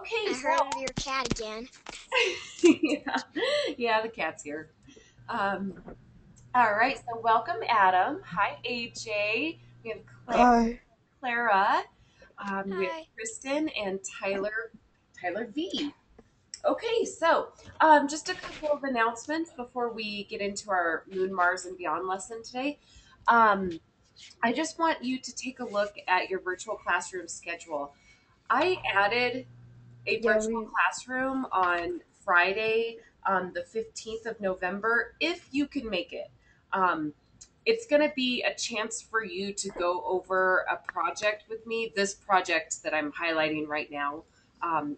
Okay, I so heard your cat again. yeah, yeah, the cat's here. Um, all right, so welcome, Adam. Hi, AJ. We have Hi. Clara. We have Hi. Kristen and Tyler V. Okay, so just a couple of announcements before we get into our Moon, Mars, and Beyond lesson today. Um, I just want you to take a look at your virtual classroom schedule. I added a Yeah, virtual we classroom on Friday, the 15th of November, if you can make it. Um, it's going to be a chance for you to go over a project with me. This project that I'm highlighting right now,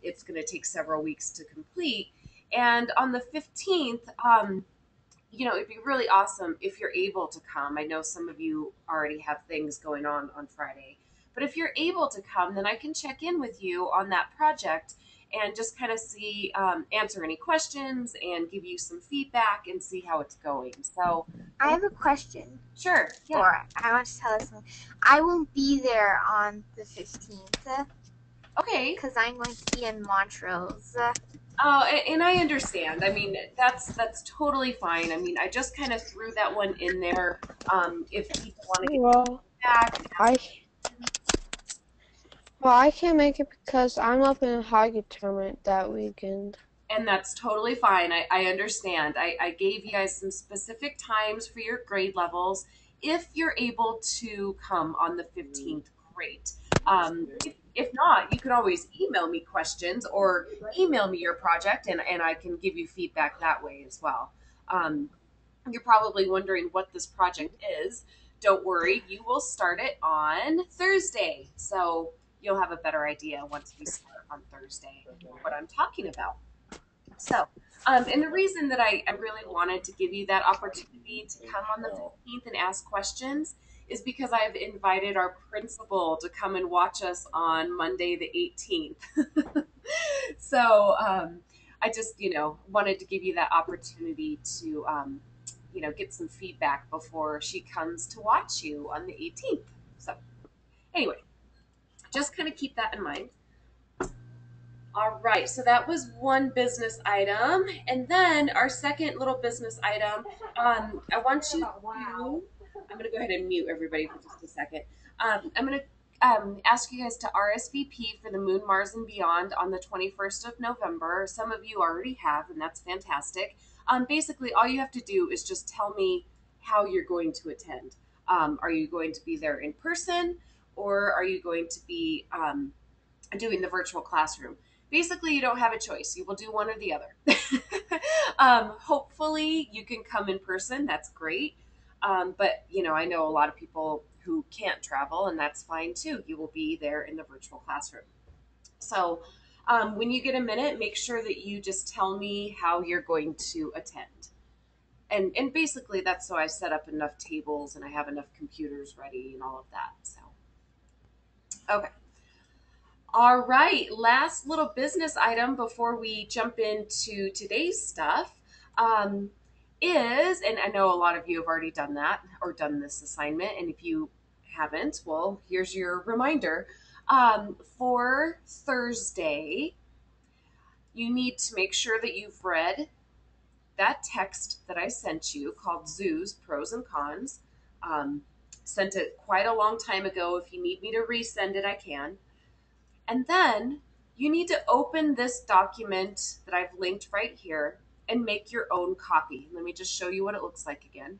it's going to take several weeks to complete. And on the 15th, it'd be really awesome if you're able to come. I know some of you already have things going on Friday, but if you're able to come, then I can check in with you on that project and just kind of see, answer any questions and give you some feedback and see how it's going. So, I have a question, sure, yeah. or I want to tell us something. I won't be there on the 15th Okay. because I'm going to be in Montrose. Oh, and I understand. I mean, that's totally fine. I mean, I just kind of threw that one in there. If people want to get well, back, I I can't make it because I'm up in a hockey tournament that weekend. and that's totally fine. I understand. I gave you guys some specific times for your grade levels. If you're able to come on the 15th, great. If not, you can always email me questions or email me your project, and I can give you feedback that way as well. Um, you're probably wondering what this project is. Don't worry, you will start it on Thursday. So you'll have a better idea once we start on Thursday what I'm talking about. So, and the reason that I really wanted to give you that opportunity to come on the 15th and ask questions is because I've invited our principal to come and watch us on Monday the 18th. So, I just, wanted to give you that opportunity to, get some feedback before she comes to watch you on the 18th. So, anyway, just kind of keep that in mind. All right, so that was one business item. And then our second little business item, I want you to, I'm going to go ahead and mute everybody for just a second. I'm going to ask you guys to RSVP for the Moon, Mars, and Beyond on the 21st of November. Some of you already have, and that's fantastic. Basically, all you have to do is just tell me how you're going to attend. Are you going to be there in person, or are you going to be doing the virtual classroom? Basically, you don't have a choice. You will do one or the other. Hopefully, you can come in person. That's great. But, I know a lot of people who can't travel, and that's fine too. You will be there in the virtual classroom. So, when you get a minute, make sure that you just tell me how you're going to attend. And basically, that's so I set up enough tables and I have enough computers ready and all of that. So, okay. All right, last little business item before we jump into today's stuff is, and I know a lot of you have already done that or done this assignment, and if you haven't, well, here's your reminder. For Thursday, you need to make sure that you've read that text that I sent you called Zoos, Pros and Cons. Um, Sent it quite a long time ago. If you need me to resend it, I can. And then you need to open this document that I've linked right here and make your own copy. Let me just show you what it looks like again.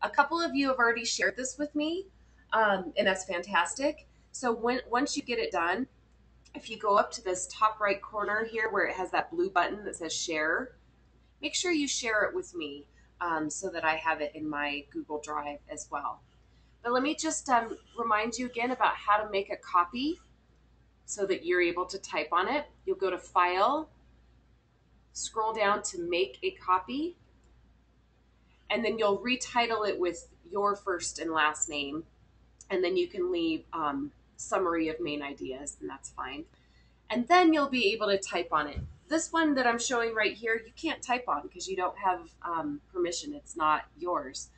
A couple of you have already shared this with me, and that's fantastic. So once you get it done, if you go up to this top right corner here where it has that blue button that says share, make sure you share it with me so that I have it in my Google Drive as well. But let me just remind you again about how to make a copy so that you're able to type on it. You'll go to File, scroll down to Make a Copy, and then you'll retitle it with your first and last name, and then you can leave summary of main ideas, and that's fine. And then you'll be able to type on it. This one that I'm showing right here, you can't type on because you don't have permission. It's not yours.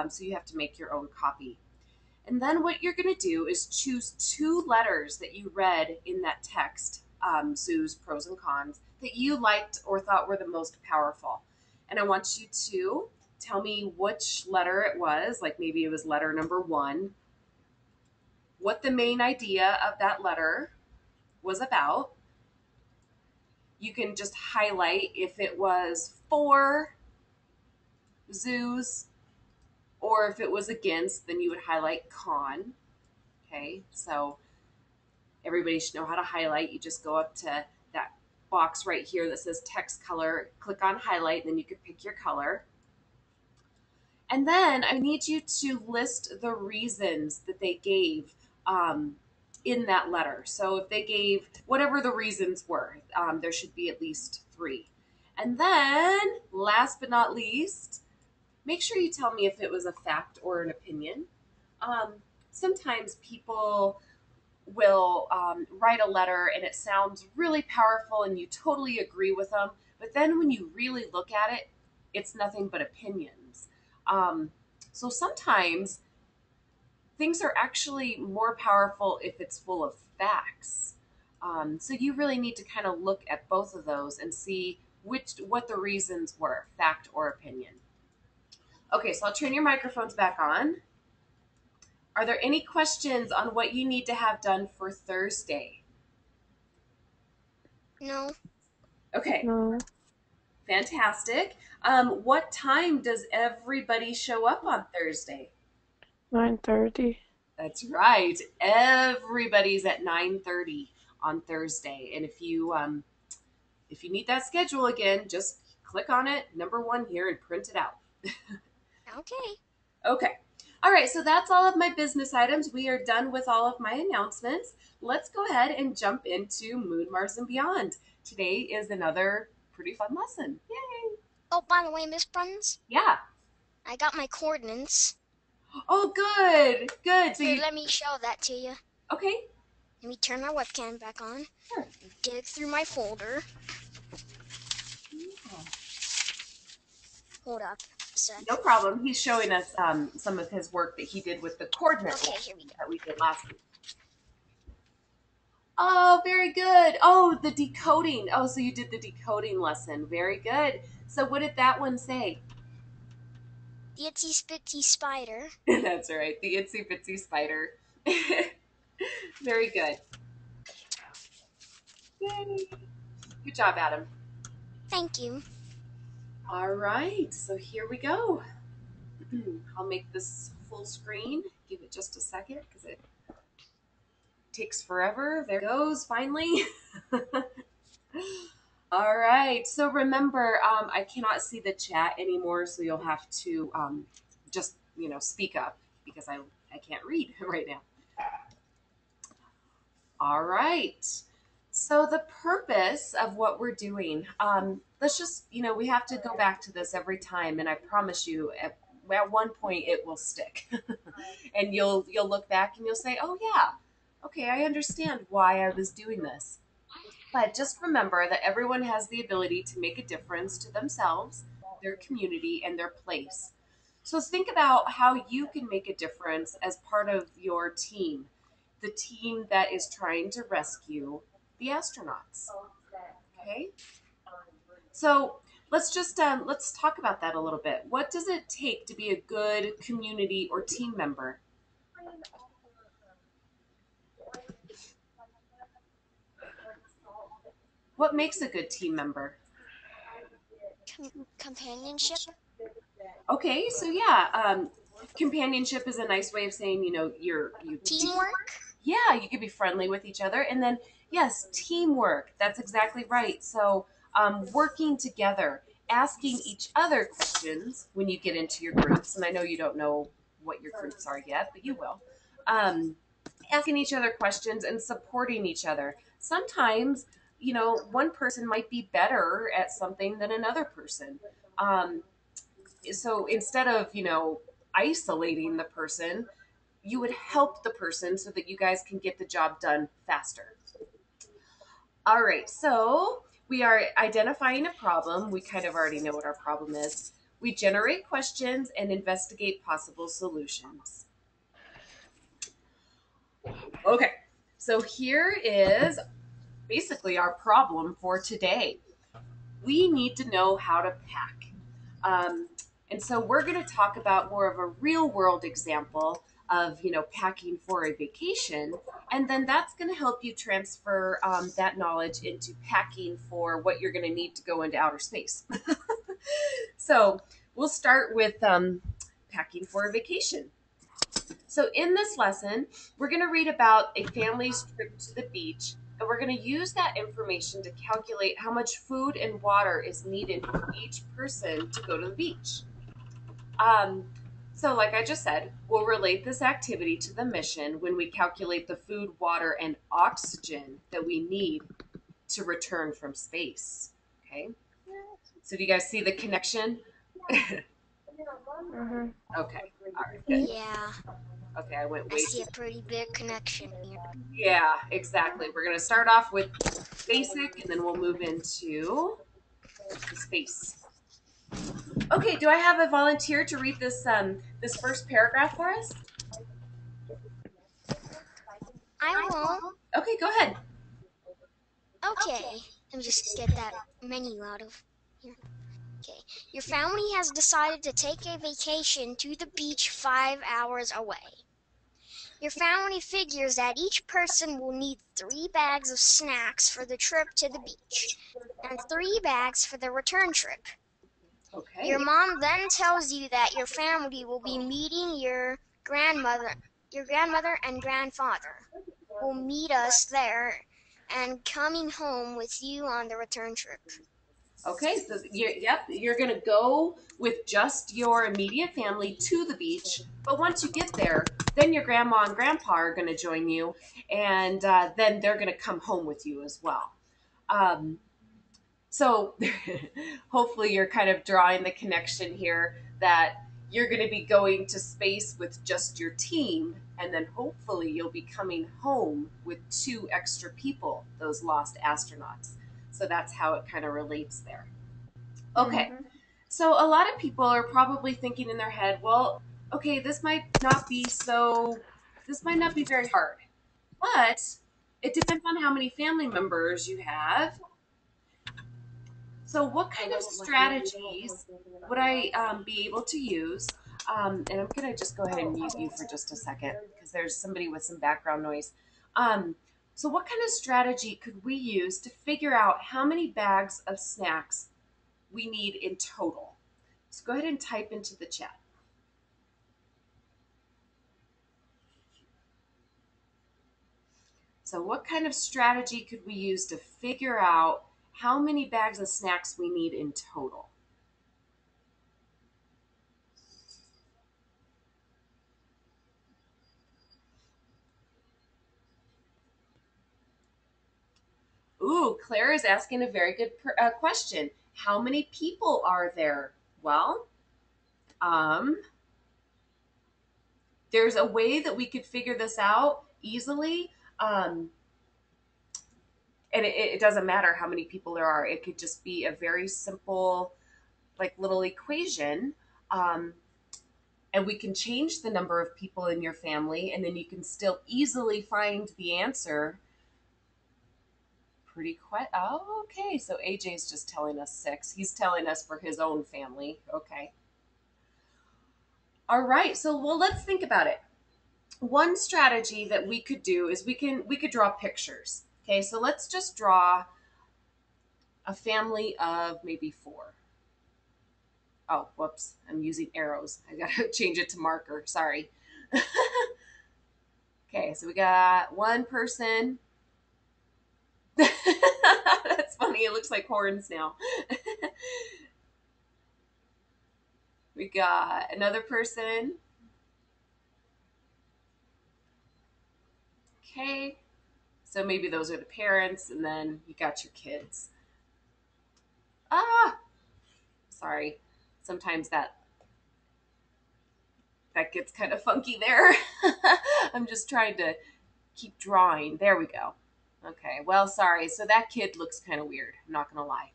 So you have to make your own copy. And then what you're going to do is choose two letters that you read in that text Sue's pros and cons that you liked or thought were the most powerful. And I want you to tell me which letter it was, like maybe it was letter number one, what the main idea of that letter was about. You can just highlight if it was for zoos or if it was against, then you would highlight con. Okay, so everybody should know how to highlight. You just go up to that box right here that says text color, click on highlight, and then you can pick your color. And then I need you to list the reasons that they gave in that letter. So if they gave whatever the reasons were, there should be at least three. And then, last but not least, make sure you tell me if it was a fact or an opinion. Um, Sometimes people will write a letter and it sounds really powerful and you totally agree with them, but then when you really look at it, it's nothing but opinions. Um, so sometimes things are actually more powerful if it's full of facts. So you really need to kind of look at both of those and see what the reasons were, fact or opinion. Okay, so I'll turn your microphones back on. Are there any questions on what you need to have done for Thursday? No. Okay, No. fantastic. What time does everybody show up on Thursday? 9:30. That's right. Everybody's at 9:30 on Thursday. And if you need that schedule again, just click on it, number one here, and print it out. Okay. Okay. All right, so that's all of my business items. We are done with all of my announcements. Let's go ahead and jump into Moon, Mars, and Beyond. Today is another pretty fun lesson. Yay! Oh, by the way, Miss Bruns, Yeah. I got my coordinates. Oh, good. Good. So Here, you let me show that to you. okay? Let me turn my webcam back on. Sure. Dig through my folder. Hold up a sec. No problem. He's showing us some of his work that he did with the coordinate Okay, lesson here we go. that we did last week. Oh, very good. Oh, the decoding. Oh, so you did the decoding lesson. Very good. So what did that one say? The itsy spitsy spider. That's right. The itsy bitsy spider. Very good. Yay. Good job, Adam. Thank you. All right. So here we go. I'll make this full screen. Give it just a second because it takes forever. There it goes, finally. All right. So remember, I cannot see the chat anymore, so you'll have to just speak up because I can't read right now. All right. So the purpose of what we're doing, let's just we have to go back to this every time, and I promise you, at one point it will stick, and you'll look back and you'll say, oh yeah, okay, I understand why I was doing this. But just remember that everyone has the ability to make a difference to themselves, their community, and their place. So think about how you can make a difference as part of your team, the team that is trying to rescue the astronauts. Okay? So let's talk about that a little bit. What does it take to be a good community or team member? What makes a good team member? Companionship. Okay, so yeah, companionship is a nice way of saying you Teamwork. yeah, you could be friendly with each other, and then yes, teamwork. That's exactly right. So working together, asking each other questions when you get into your groups, and I know you don't know what your groups are yet, but you will. Um, Asking each other questions and supporting each other. Sometimes, one person might be better at something than another person. Um, so instead of isolating the person, you would help the person so that you guys can get the job done faster. All right, so we are identifying a problem. We kind of already know what our problem is. We generate questions and investigate possible solutions. Okay, so here is basically our problem for today. We need to know how to pack. Um, and so we're going to talk about more of a real world example of, packing for a vacation. And then that's going to help you transfer that knowledge into packing for what you're going to need to go into outer space. So we'll start with packing for a vacation. So, in this lesson, we're going to read about a family's trip to the beach, and we're going to use that information to calculate how much food and water is needed for each person to go to the beach. Um, so, like I just said, we'll relate this activity to the mission when we calculate the food, water, and oxygen that we need to return from space. Okay, so do you guys see the connection? Mhm. Okay, all right, good. Yeah, Okay, I went I way see too. a pretty big connection here. Yeah, exactly. We're going to start off with basic and then we'll move into the space. Okay, do I have a volunteer to read this first paragraph for us? I won't. Okay, go ahead. Okay, let me just get that menu out of here. Okay, your family has decided to take a vacation to the beach 5 hours away. Your family figures that each person will need 3 bags of snacks for the trip to the beach and 3 bags for the return trip. Okay. Your mom then tells you that your family will be meeting your grandmother and grandfather will meet us there and coming home with you on the return trip. Okay, so you're going to go with just your immediate family to the beach. But once you get there, then your grandma and grandpa are going to join you, and then they're going to come home with you as well. Um, So hopefully you're kind of drawing the connection here that you're going to be going to space with just your team, and then hopefully you'll be coming home with two extra people, those lost astronauts. So that's how it kind of relates there. Okay, Mhm. so a lot of people are probably thinking in their head, well, okay, this might not be very hard, but it depends on how many family members you have. So, what kind of strategies would I be able to use? And I'm going to just go ahead and mute you for just a second because there's somebody with some background noise. Um, so, what kind of strategy could we use to figure out how many bags of snacks we need in total? So, go ahead and type into the chat. So, what kind of strategy could we use to figure out how many bags of snacks we need in total? Ooh, Claire is asking a very good question. How many people are there? Well, um, there's a way that we could figure this out easily. And it doesn't matter how many people there are. It could just be a very simple, like little equation. Um, and we can change the number of people in your family, and then you can still easily find the answer pretty quick. Oh, okay. So AJ's just telling us six. He's telling us for his own family. Okay. All right. So, well, let's think about it. One strategy that we could do is we could draw pictures. Okay? So, let's just draw a family of maybe four. Oh, whoops. I'm using arrows. I got to change it to marker. Sorry. Okay, so we got one person. That's funny. It looks like horns now. We got another person. Okay. So maybe those are the parents, and then you got your kids. Ah, sorry. Sometimes that gets kind of funky there. I'm just trying to keep drawing. There we go. Okay. Well, sorry. So that kid looks kind of weird. I'm not gonna lie.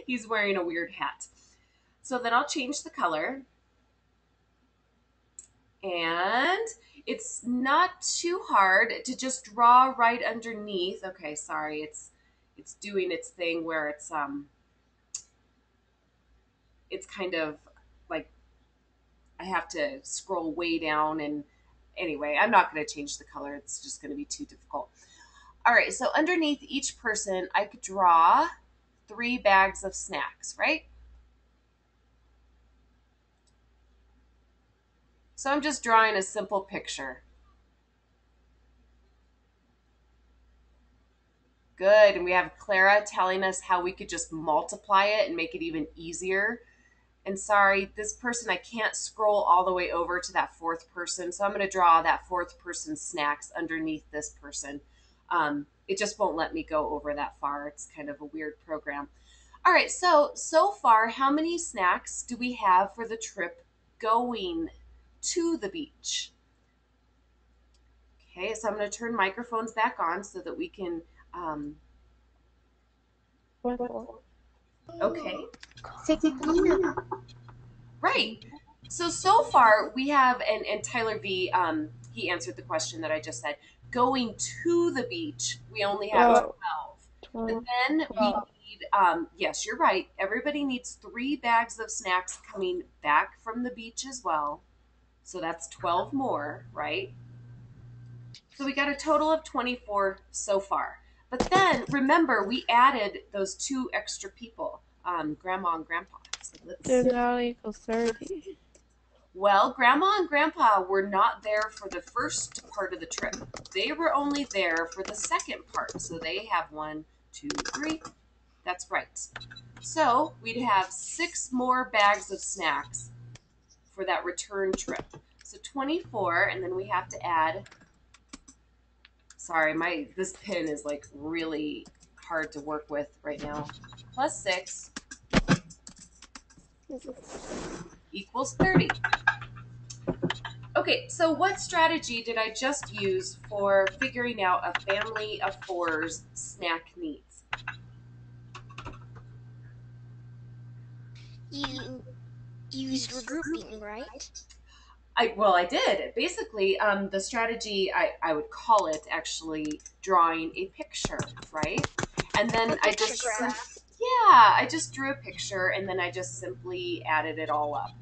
He's wearing a weird hat. So then I'll change the color, And it's not too hard to just draw right underneath. Okay, sorry, it's doing its thing where it's kind of like I have to scroll way down, and anyway, I'm not going to change the color. It's just going to be too difficult. All right, so underneath each person, I could draw 3 bags of snacks, right? So I'm just drawing a simple picture. Good. And we have Clara telling us how we could just multiply it and make it even easier. And sorry, this person, I can't scroll all the way over to that 4th person. So I'm going to draw that 4th person's snacks underneath this person. It just won't let me go over that far. It's kind of a weird program. All right, so far, how many snacks do we have for the trip going to the beach? Okay, so I'm going to turn microphones back on so that we can. Okay, 16. right. So far we have, and Tyler V. He answered the question that I just said. Going to the beach, we only have 12. But then we need, yes, you're right. Everybody needs 3 bags of snacks coming back from the beach as well. So that's 12 more, right? So we got a total of 24 so far. But then remember, we added those 2 extra people, Grandma and Grandpa. So They're now equal 30. Well, Grandma and Grandpa were not there for the first part of the trip. They were only there for the second part. So they have 1, 2, 3. That's right. So we'd have 6 more bags of snacks for that return trip. So 24, and then we have to add. Sorry, this pen is like really hard to work with right now. Plus 6 equals 30. Okay, so what strategy did I just use for figuring out a family of 4's snack needs? You used regrouping, right? I did. Basically, the strategy, I would call it actually drawing a picture, right? And then I just, yeah, I just drew a picture and then I just simply added it all up.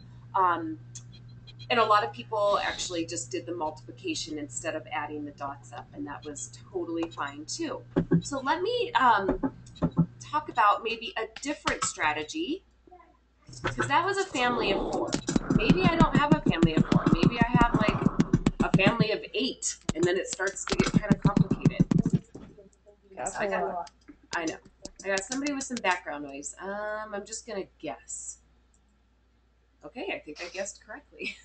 And a lot of people actually just did the multiplication instead of adding the dots up, and that was totally fine too. So let me talk about maybe a different strategy, because that was a family of 4. Maybe I don't have a family of 4. Maybe I have like a family of 8, and then it starts to get kind of complicated. So I know. I got somebody with some background noise. I'm just gonna guess. Okay, I think I guessed correctly.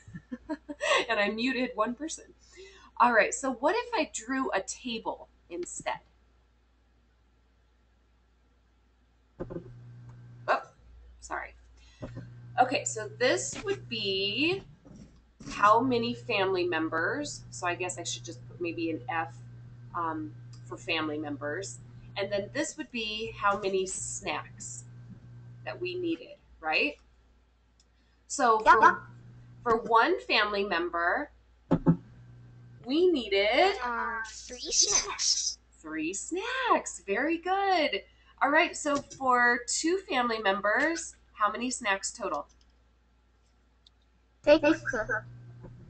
And I muted 1 person. All right, so what if I drew a table instead? Oh, sorry. Okay, so this would be how many family members. So I guess I should just put maybe an F for family members. And then this would be how many snacks that we needed, right? So for 1 family member, we needed 3 snacks. 3 snacks. Very good. All right, so for 2 family members, how many snacks total? 6.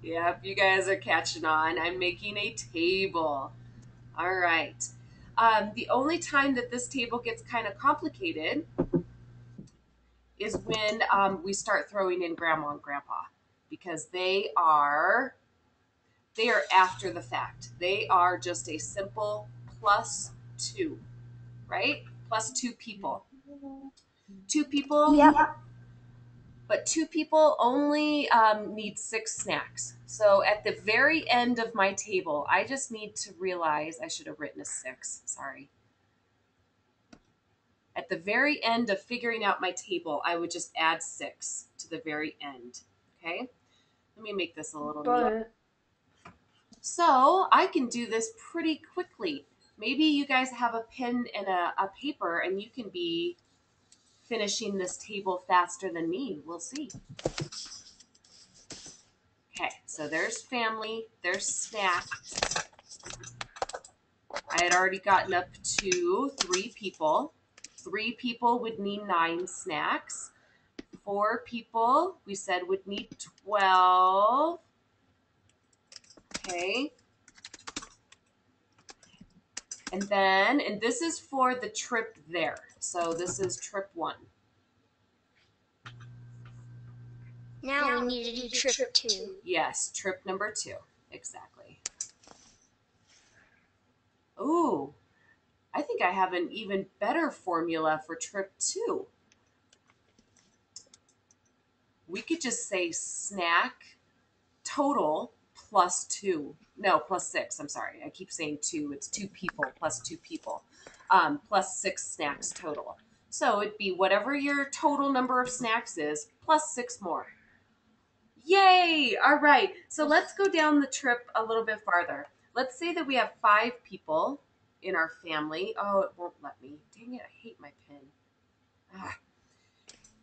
Yep, you guys are catching on. I'm making a table. All right. The only time that this table gets kind of complicated is when we start throwing in Grandma and Grandpa, because they are after the fact. They are just a simple plus 2, right? Plus 2 people. 2 people. Yep. But 2 people only need 6 snacks. So at the very end of my table, I just need to realize I should have written a 6. Sorry. At the very end of figuring out my table, I would just add 6 to the very end. Okay? Let me make this a little neater. So I can do this pretty quickly. Maybe you guys have a pen and a paper and you can be finishing this table faster than me. We'll see. Okay, so there's family, there's snacks. I had already gotten up to 3 people. 3 people would need 9 snacks. 4 people, we said, would need 12. Okay. And this is for the trip there. So this is trip 1. Now we need to do trip 2. Yes, trip number 2. Exactly. Ooh, I think I have an even better formula for trip 2. We could just say snack total plus 2. No, plus 6. I'm sorry. I keep saying 2. It's 2 people plus 2 people. Plus 6 snacks total. So it'd be whatever your total number of snacks is plus 6 more. Yay! All right. So let's go down the trip a little bit farther. Let's say that we have 5 people in our family. Oh, it won't let me. Dang it. I hate my pen. Ah.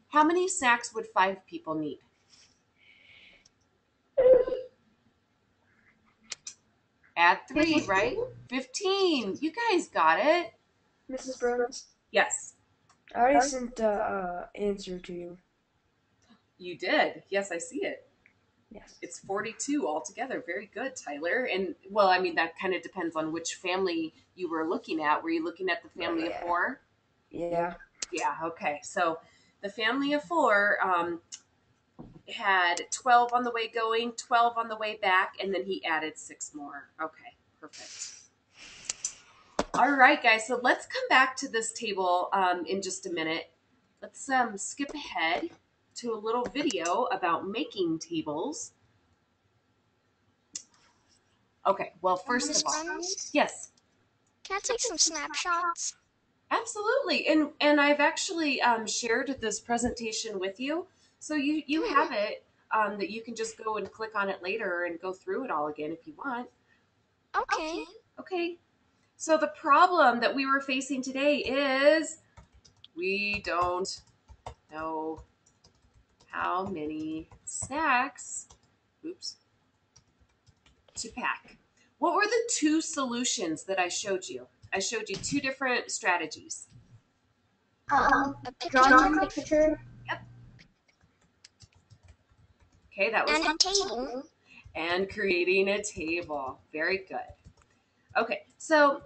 How many snacks would 5 people need? Add 3, right? 15. You guys got it. Mrs. Bruns, Yes, I already sent the answer to you. you did. Yes, I see it. Yes. It's 42 altogether. Very good, Tyler. And, well, I mean, that kind of depends on which family you were looking at. Were you looking at the family of 4? Yeah. Yeah, okay. So the family of 4 had 12 on the way going, 12 on the way back, and then he added 6 more. Okay, perfect. All right, guys, so let's come back to this table in just a minute. Let's skip ahead to a little video about making tables. Okay, well, first Miss of all, Bruns, yes, can I take some snapshots? absolutely. And I've actually shared this presentation with you, so you have it that you can just go and click on it later and go through it all again if you want. Okay. Okay. So the problem that we were facing today is we don't know how many snacks, to pack. What were the 2 solutions that I showed you? I showed you 2 different strategies. A Drawing a picture picture. Yep. Okay, that was and a table. and creating a table. Very good. Okay, so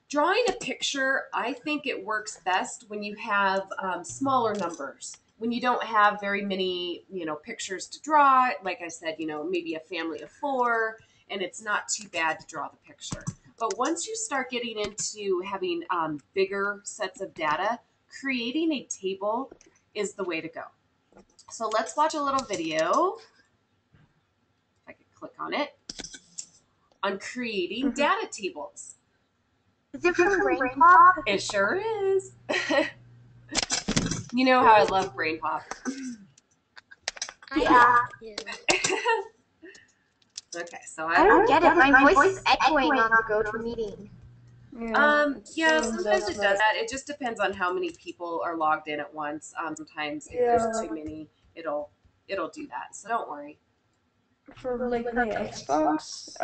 drawing a picture, I think it works best when you have smaller numbers. When you don't have very many, pictures to draw. Like I said, maybe a family of 4, and it's not too bad to draw the picture. But once you start getting into having bigger sets of data, creating a table is the way to go. So let's watch a little video. If I could click on it, on creating data tables. Is it from Brain Pop? It sure is. You know how I love Brain Pop. Yeah. Okay, so I don't get it. My voice is echoing on the GoToMeeting. Yeah, sometimes it does that. It just depends on how many people are logged in at once. Sometimes if there's too many, it'll do that. So don't worry. For like my Xbox,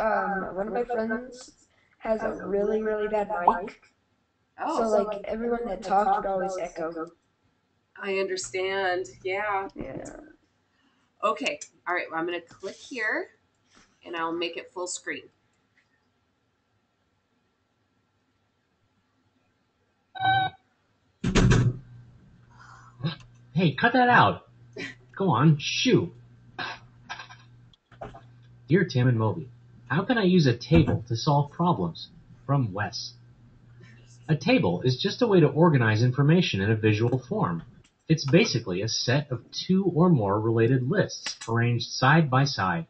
one of my friends has a really, really bad mic. Oh, So like everyone that talked would always echo. I understand. Yeah. Yeah. Okay. All right. Well, I'm going to click here, and I'll make it full screen. Hey, cut that out. Go on, shoo. Dear Tim and Moby, how can I use a table to solve problems? From Wes. A table is just a way to organize information in a visual form. It's basically a set of 2 or more related lists arranged side by side.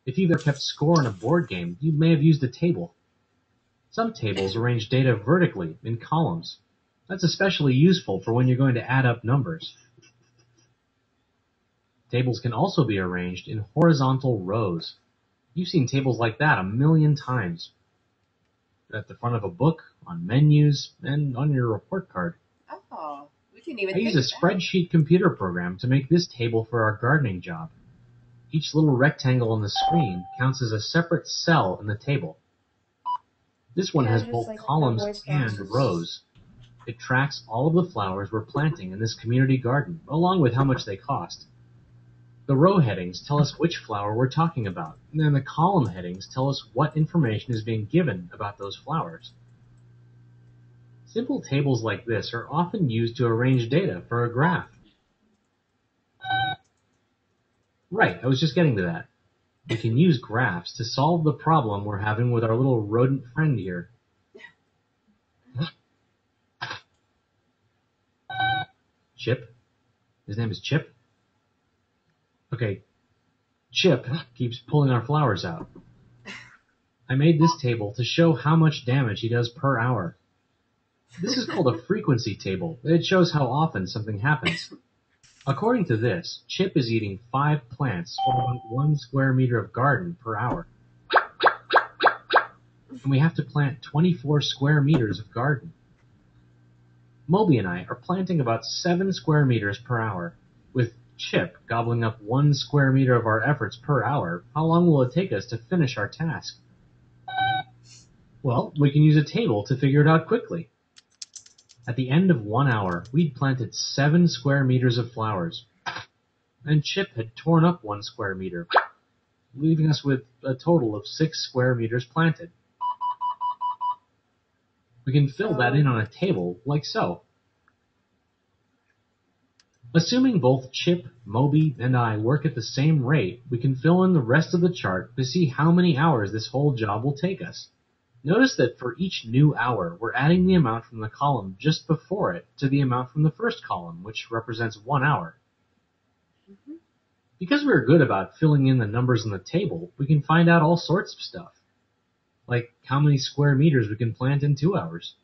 If you've ever kept score in a board game, you may have used a table. Some tables arrange data vertically in columns. That's especially useful for when you're going to add up numbers. Tables can also be arranged in horizontal rows. You've seen tables like that a million times. At the front of a book, on menus, and on your report card. Oh, we didn't even I think use a of that. spreadsheet computer program to make this table for our gardening job. Each little rectangle on the screen counts as a separate cell in the table. This one has Kind of just both like how columns voice and boxes. rows. It tracks all of the flowers we're planting in this community garden, along with how much they cost. The row headings tell us which flower we're talking about, and then the column headings tell us what information is being given about those flowers. Simple tables like this are often used to arrange data for a graph. Right, I was just getting to that. We can use graphs to solve the problem we're having with our little rodent friend here. Chip? His name is Chip? Okay, Chip keeps pulling our flowers out. I made this table to show how much damage he does per hour. This is called a frequency table. It shows how often something happens. According to this, Chip is eating 5 plants or about 1 square meter of garden per hour. And we have to plant 24 square meters of garden. Moby and I are planting about 7 square meters per hour. With Chip gobbling up 1 square meter of our efforts per hour, how long will it take us to finish our task? Well, we can use a table to figure it out quickly. At the end of 1 hour, we'd planted 7 square meters of flowers, and Chip had torn up 1 square meter, leaving us with a total of 6 square meters planted. We can fill that in on a table like so. Assuming both Chip, Moby, and I work at the same rate, we can fill in the rest of the chart to see how many hours this whole job will take us. Notice that for each new hour, we're adding the amount from the column just before it to the amount from the first column, which represents 1 hour. Because we're good about filling in the numbers in the table, we can find out all sorts of stuff. Like how many square meters we can plant in 2 hours.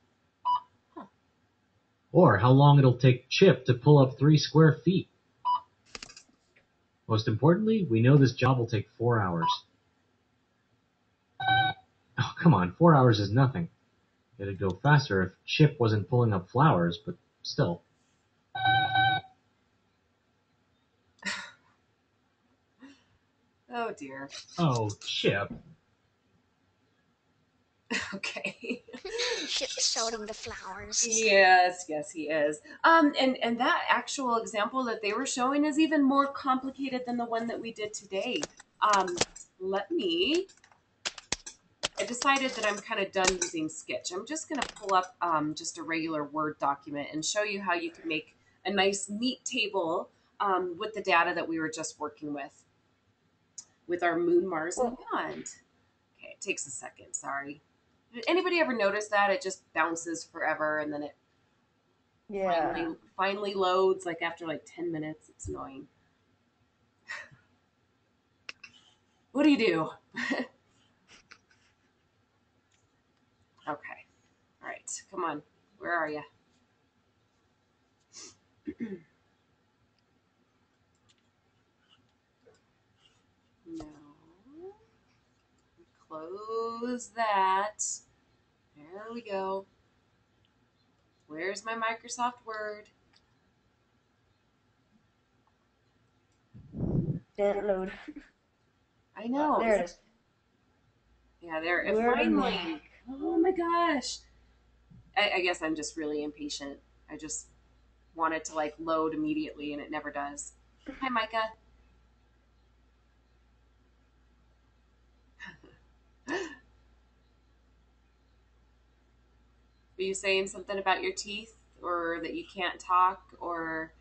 Or how long it'll take Chip to pull up 3 square feet. Most importantly, we know this job will take 4 hours. Oh, come on, 4 hours is nothing. It'd go faster if Chip wasn't pulling up flowers, but still. Oh dear. Oh, Chip. Okay. Chip sorting the flowers. Yes, yes, he is. And that actual example that they were showing is even more complicated than the one that we did today. Let me. I decided that I'm kind of done using Sketch. I'm just going to pull up just a regular Word document and show you how you can make a nice, neat table with the data that we were just working with our Moon, Mars, and Well, Beyond. Okay, it takes a second. Sorry. Did anybody ever notice that it just bounces forever and then it yeah. finally loads like after like 10 minutes? It's annoying. What do you do? Okay. All right. Come on. Where are you? No. Close that. There we go. Where's my Microsoft Word? Didn't load. I know. There it is. Yeah, there. It Word and finally. Oh my gosh. I guess I'm just really impatient. I just want it to like load immediately and it never does. Hi, Micah. Were you saying something about your teeth or that you can't talk? Or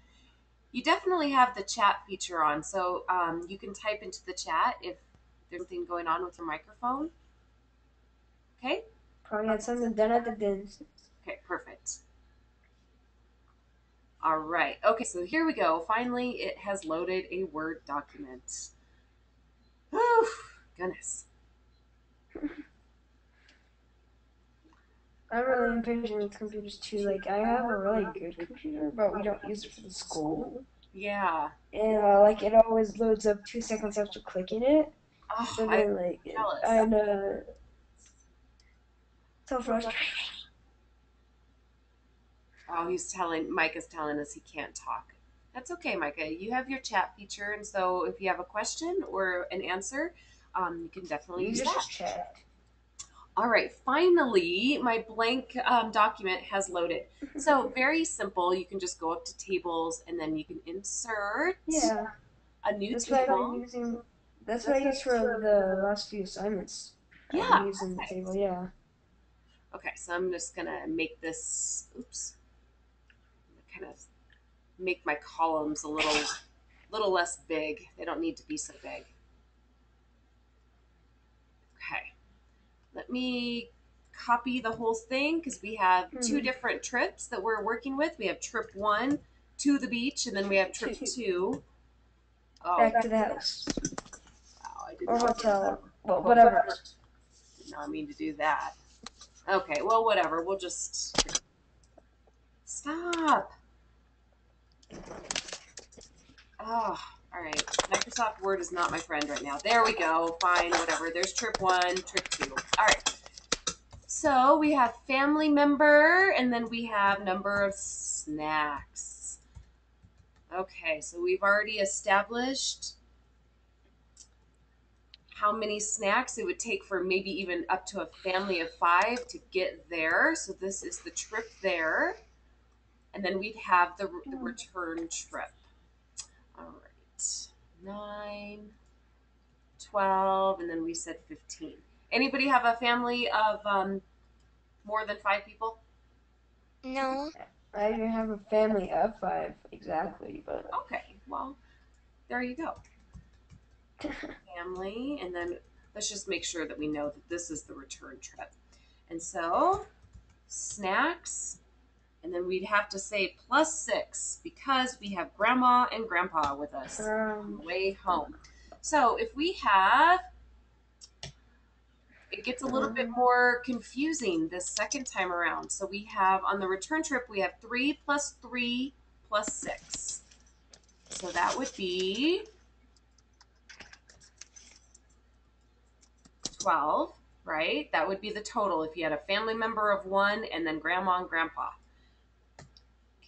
you definitely have the chat feature on, so you can type into the chat if there's something going on with your microphone. Okay. Probably had something done at the dentist. Okay, perfect. All right. Okay, so here we go. Finally, it has loaded a Word document. Whew, goodness. I'm really impatient with computers too. Like, I have a really good computer, but we don't use it for the school. Yeah. And, like, it always loads up 2 seconds after clicking it. Oh, So I'm then, like, jealous. I'm, so frustrated. Oh, Mike is telling us he can't talk. That's okay, Micah. You have your chat feature, and so if you have a question or an answer, you can definitely You use that. just chat. All right, finally, my blank document has loaded. So very simple. You can just go up to tables, and then you can insert Yeah, a new that's what I've been table. using. That's what I used for the last few assignments. I've been Yeah, using the perfect. table, yeah. Okay, so I'm just gonna make this. Oops. Kind of make my columns a little less big. They don't need to be so big. Okay. Let me copy the whole thing because we have two different trips that we're working with. We have trip 1 to the beach, and then we have trip 2. Oh, Back to the house. wow, I did Or not hotel. Well, whatever. did not mean to do that. Okay, well, whatever. We'll just stop. Oh, all right. Microsoft Word is not my friend right now. There we go. Fine, whatever. There's trip 1, trip 2. All right. So we have family member, and then we have number of snacks. Okay, so we've already established how many snacks it would take for maybe even up to a family of 5 to get there. So this is the trip there. And then we'd have the return trip. All right. 9, 12, and then we said 15. Anybody have a family of more than 5 people? No. I didn't have a family of 5 exactly, but Okay, well, there you go. Family, and then let's just make sure that we know that this is the return trip. And so, snacks, and then we'd have to say +6 because we have grandma and grandpa with us on the way home. So if we have, it gets a little bit more confusing this second time around. So we have, on the return trip, we have 3 plus 3 plus 6. So that would be 12, right? That would be the total if you had a family member of 1 and then grandma and grandpa.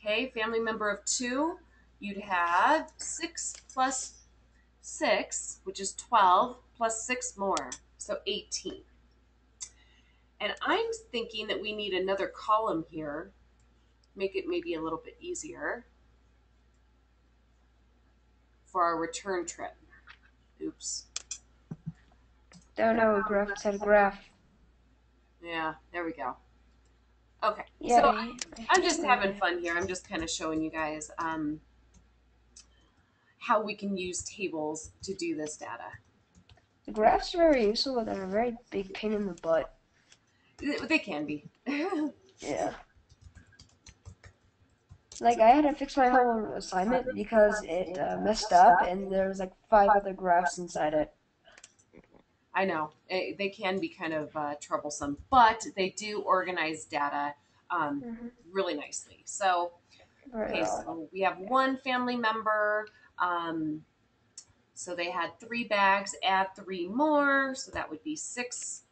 Okay, family member of 2, you'd have 6 plus 6, which is 12, plus 6 more, so 18. And I'm thinking that we need another column here, make it maybe a little bit easier for our return trip. Oops. don't know a graph inside a graph. Yeah, there we go. Okay, Yeah, so I'm just having fun here. I'm just kind of showing you guys how we can use tables to do this data. the graphs are very useful, but they're a very big pain in the butt. They can be. Yeah. Like, I had to fix my whole assignment because it messed up and there was like 5 other graphs inside it. I know they can be kind of troublesome, but they do organize data really nicely. So, Very okay, well. so we have one family member. So they had 3 bags, add 3 more, so that would be 6,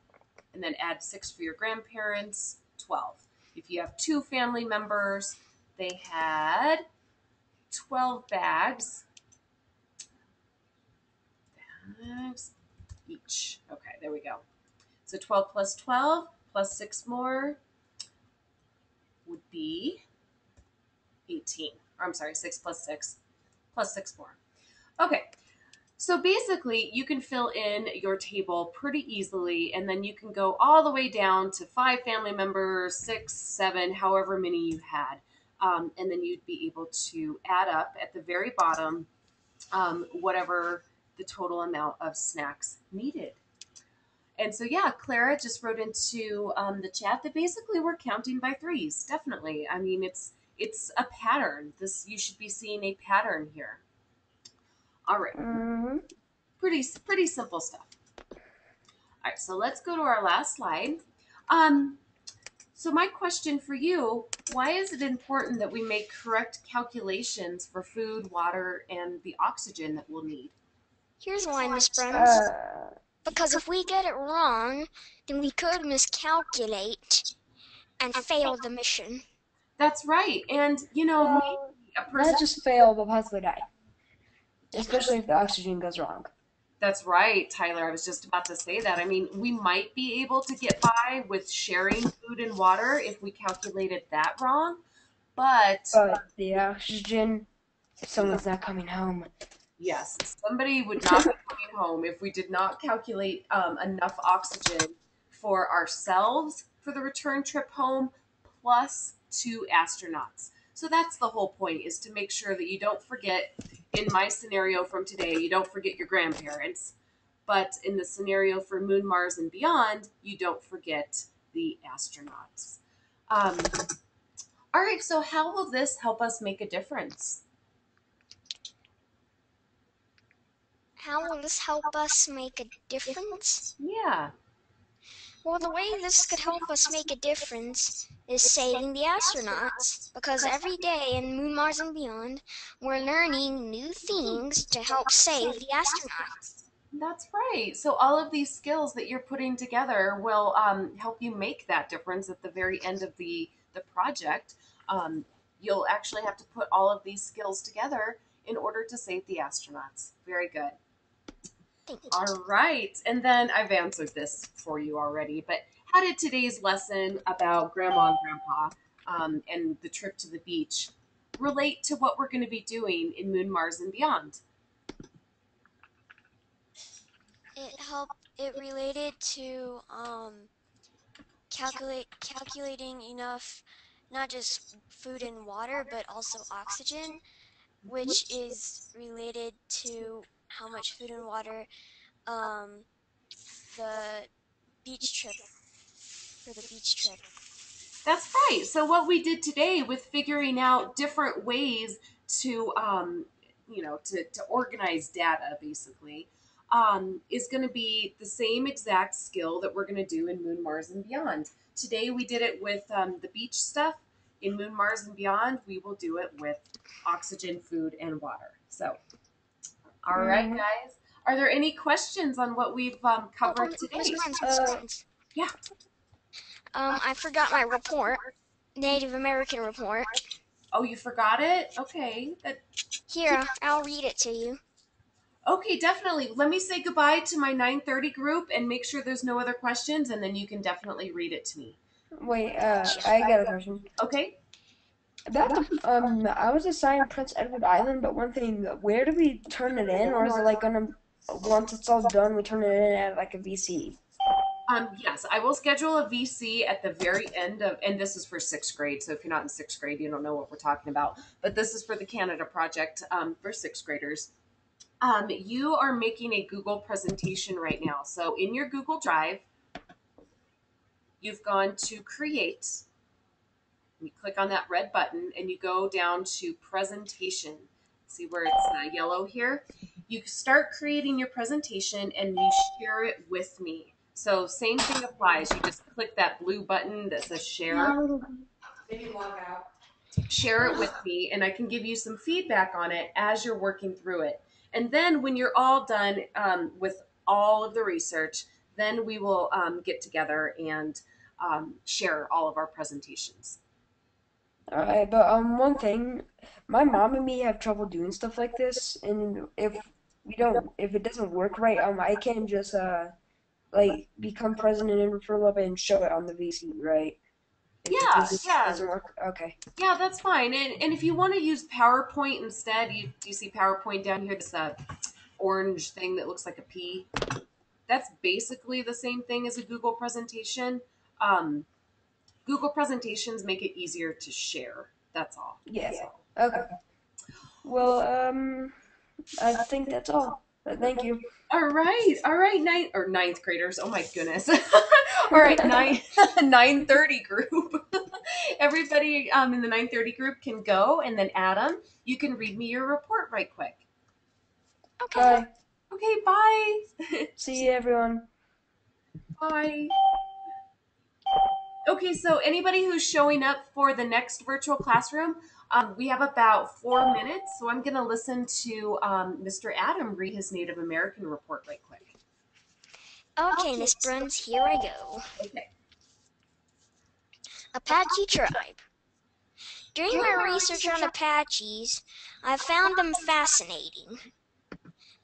and then add 6 for your grandparents, 12. If you have 2 family members, they had 12 bags each. Okay, there we go. So 12 plus 12 plus 6 more would be 18. Or I'm sorry, 6 plus 6 plus 6 more. Okay, so basically you can fill in your table pretty easily, and then you can go all the way down to 5 family members, 6, 7, however many you had. And then you'd be able to add up at the very bottom whatever the total amount of snacks needed. And so, yeah, Clara just wrote into the chat that basically we're counting by 3s. Definitely. I mean, it's a pattern. You should be seeing a pattern here. All right. Pretty simple stuff. All right, so let's go to our last slide. So my question for you, why is it important that we make correct calculations for food, water, and the oxygen that we'll need? Here's why, Miss Bruns. Because if we get it wrong, then we could miscalculate and fail the mission. That's right. And, a person. Not just fail, but possibly die. Especially if the oxygen goes wrong. That's right, Tyler. I was just about to say that. I mean, we might be able to get by with sharing food and water if we calculated that wrong, but But the oxygen, if someone's not coming home. yes, somebody would not be coming home if we did not calculate enough oxygen for ourselves for the return trip home, plus 2 astronauts. So that's the whole point, is to make sure that you don't forget, in my scenario from today, you don't forget your grandparents. But in the scenario for Moon, Mars, and beyond, you don't forget the astronauts. Um, all right, so how will this help us make a difference? How will this help us make a difference? Yeah. Well, the way this could help us make a difference is saving the astronauts, because every day in Moon, Mars, and beyond, we're learning new things to help save the astronauts. That's right. So all of these skills that you're putting together will help you make that difference at the very end of the project. Um, you'll actually have to put all of these skills together in order to save the astronauts. Very good. Thank you. All right. And then I've answered this for you already, but how did today's lesson about Grandma and Grandpa and the trip to the beach relate to what we're going to be doing in Moon, Mars, and beyond? It related to calculating enough, not just food and water, but also oxygen, which is related to how much food and water um, the beach trip for the beach trip. That's right. So what we did today with figuring out different ways to, to organize data, basically, is going to be the same exact skill that we're going to do in Moon, Mars, and beyond. Today we did it with the beach stuff. In Moon, Mars, and beyond, we will do it with oxygen, food, and water. So, all right, guys. Are there any questions on what we've covered today? Miss Bruns. Yeah. I forgot my report, Native American report. Oh, you forgot it? Okay. Here, I'll read it to you. Okay, definitely. Let me say goodbye to my 9:30 group and make sure there's no other questions, and then you can definitely read it to me. Wait, I got a question. Okay? About I was assigned Prince Edward Island, but one thing, where do we turn it in, or is it like gonna, once it's all done, we turn it in at like a VC? Yes, I will schedule a VC at the very end of, and this is for 6th grade. So if you're not in 6th grade, you don't know what we're talking about. But this is for the Canada project for 6th graders. You are making a Google presentation right now. So in your Google Drive, you've gone to create. You click on that red button and you go down to presentation. See where it's yellow here? You start creating your presentation and you share it with me. So same thing applies. You just click that blue button that says share. Share it with me and I can give you some feedback on it as you're working through it. And then when you're all done with all of the research, then we will get together and share all of our presentations. Alright, but one thing, my mom and me have trouble doing stuff like this, and if it doesn't work right, I can just like become president for a little bit and show it on the VC, right? If it doesn't work, okay. Yeah, that's fine. And if you want to use PowerPoint instead, you see PowerPoint down here, this orange thing that looks like a P. That's basically the same thing as a Google presentation. Google presentations make it easier to share. That's all. Yes. Okay. Well, I think that's all. But thank you. All right, ninth graders. Oh my goodness. All right, 9:30 group. Everybody in the 9:30 group can go, and then Adam, you can read me your report right quick. Okay. Bye. Okay, bye. See you, everyone. Bye. Okay, so anybody who's showing up for the next virtual classroom, we have about 4 minutes, so I'm going to listen to Mr. Adam read his Native American report right quick. Okay, Miss Bruns, here I go. Okay. Apache tribe. During my research on Apaches, I found them fascinating.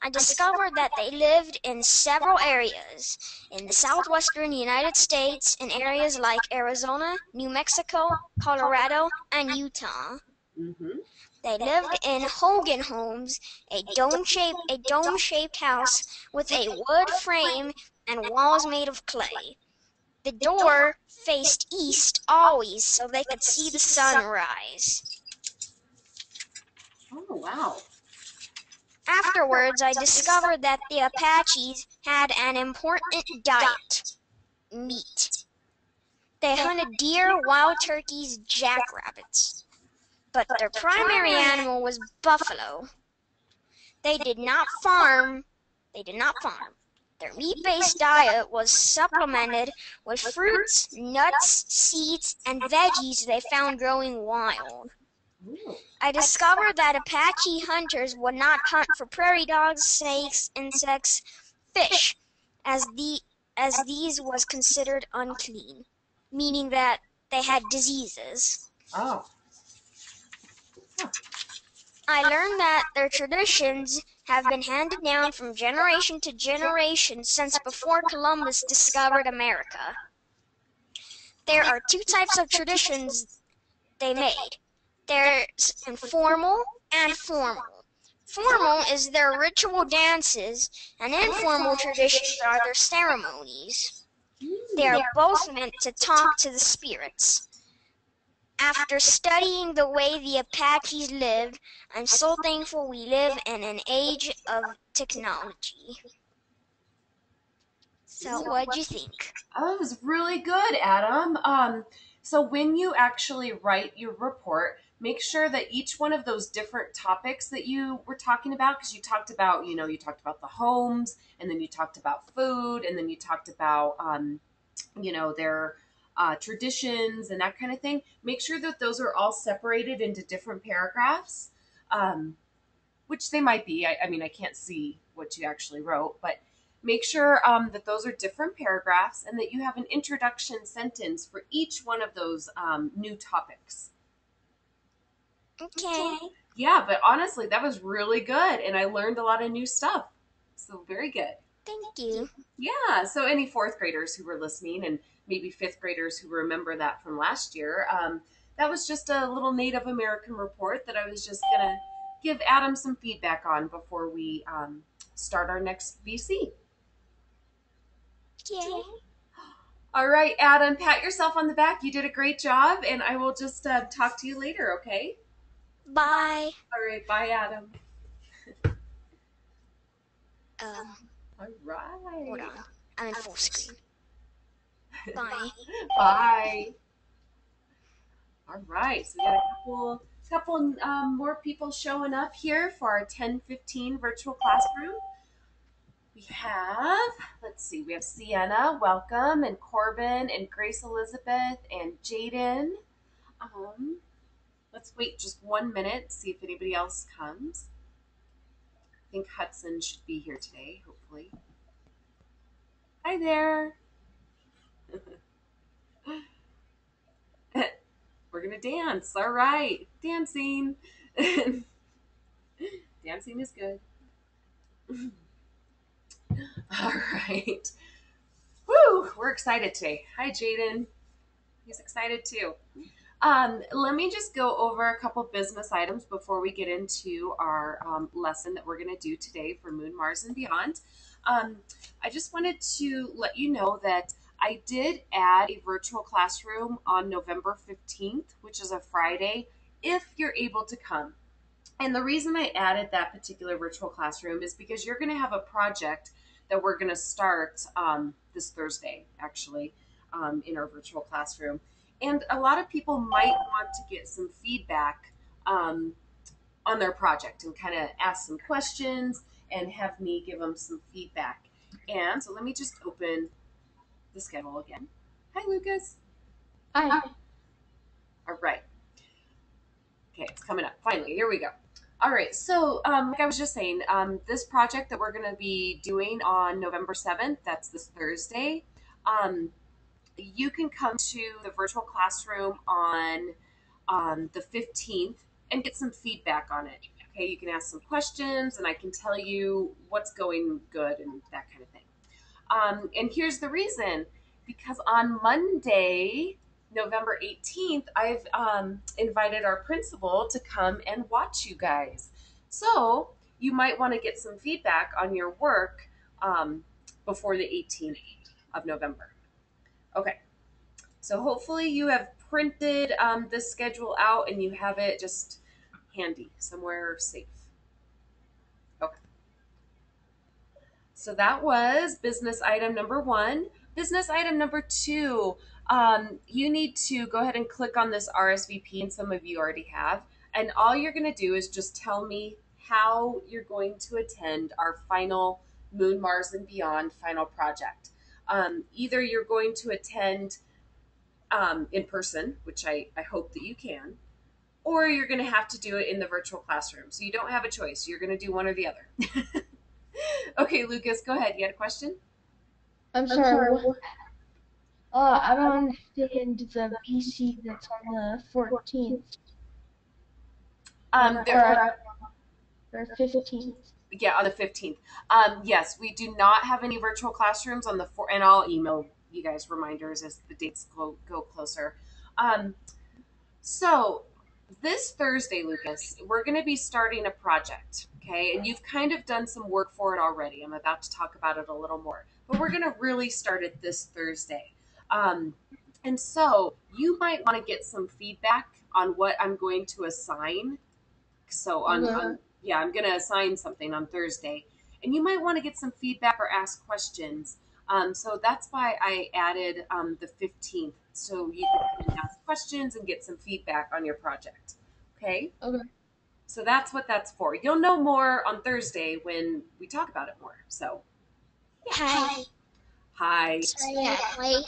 I discovered that they lived in several areas in the southwestern United States in areas like Arizona, New Mexico, Colorado, and Utah. Mm-hmm. They lived in Hogan homes, a dome-shaped house with a wood frame and walls made of clay. The door faced east always so they could see the sun rise. Oh, wow. Afterwards, I discovered that the Apaches had an important diet: meat. They hunted deer, wild turkeys, jackrabbits. But their primary animal was buffalo. They did not farm. They did not farm. Their meat-based diet was supplemented with fruits, nuts, seeds, and veggies they found growing wild. Ooh. I discovered that Apache hunters would not hunt for prairie dogs, snakes, insects, fish, as these was considered unclean, meaning that they had diseases. Oh. I learned that their traditions have been handed down from generation to generation since before Columbus discovered America. There are two types of traditions they made. There's informal and formal. Formal is their ritual dances, and informal traditions are their ceremonies. They are both meant to talk to the spirits. After studying the way the Apaches lived, I'm so thankful we live in an age of technology. So, what'd you think? Oh, that was really good, Adam. So when you actually write your report, make sure that each one of those different topics that you were talking about, because you talked about, you talked about the homes, and then you talked about food, and then you talked about, their traditions and that kind of thing. Make sure that those are all separated into different paragraphs, which they might be. I mean, I can't see what you actually wrote, but make sure that those are different paragraphs and that you have an introduction sentence for each one of those new topics. Okay. Yeah, but honestly, that was really good, and I learned a lot of new stuff. So, very good. Thank you. Yeah, so any fourth graders who were listening, and maybe fifth graders who remember that from last year, that was just a little Native American report that I was just going to give Adam some feedback on before we start our next VC. Yay. All right, Adam, pat yourself on the back. You did a great job, and I will just talk to you later, okay? Bye. All right, bye, Adam. Um, All hold right. on. I'm in full screen. Bye. Bye. All right, so we got a couple more people showing up here for our 10:15 virtual classroom. We have, let's see, we have Sienna, welcome, and Corbin, and Grace Elizabeth, and Jaden. Um, let's wait just 1 minute, see if anybody else comes. I think Hudson should be here today, hopefully. Hi there. We're gonna dance. All right, dancing. Dancing is good. All right. Woo! We're excited today. Hi, Jaden. He's excited too. Let me just go over a couple business items before we get into our lesson that we're going to do today for Moon, Mars, and Beyond. Um, I just wanted to let you know that I did add a virtual classroom on November 15th, which is a Friday, if you're able to come. And the reason I added that particular virtual classroom is because you're going to have a project that we're going to start this Thursday, actually, in our virtual classroom. And a lot of people might want to get some feedback on their project and kind of ask some questions and have me give them some feedback. And so let me just open the schedule again. Hi, Lucas. Hi. All right. Okay, it's coming up. Finally, here we go. All right, so like I was just saying, this project that we're going to be doing on November 7th, that's this Thursday, you can come to the virtual classroom on on the 15th and get some feedback on it. Okay, you can ask some questions and I can tell you what's going good and that kind of thing. And here's the reason, because on Monday, November 18th, I've invited our principal to come and watch you guys. So you might want to get some feedback on your work before the 18th of November. Okay, so hopefully you have printed this schedule out and you have it just handy somewhere safe. Okay. So that was business item number 1. Business item number 2, you need to go ahead and click on this RSVP, and some of you already have. And all you're going to do is just tell me how you're going to attend our final Moon, Mars, and Beyond final project. Either you're going to attend in person, which I hope that you can, or you're going to have to do it in the virtual classroom. So you don't have a choice. You're going to do one or the other. Okay, Lucas, go ahead. You had a question? I'm sorry. I don't understand the BC that's on the 14th or 15th. Yeah, on the 15th. Yes, we do not have any virtual classrooms on the and I'll email you guys reminders as the dates go closer. So this Thursday, Lucas, we're going to be starting a project, okay? And you've kind of done some work for it already. I'm about to talk about it a little more, but we're going to really start it this Thursday. And so you might want to get some feedback on what I'm going to assign. So yeah, I'm going to assign something on Thursday, and you might want to get some feedback or ask questions. So that's why I added the 15th, so you can ask questions and get some feedback on your project. Okay? Okay. So that's what that's for. You'll know more on Thursday when we talk about it more. So, yeah. Hi. Hi. Sorry, I'm late.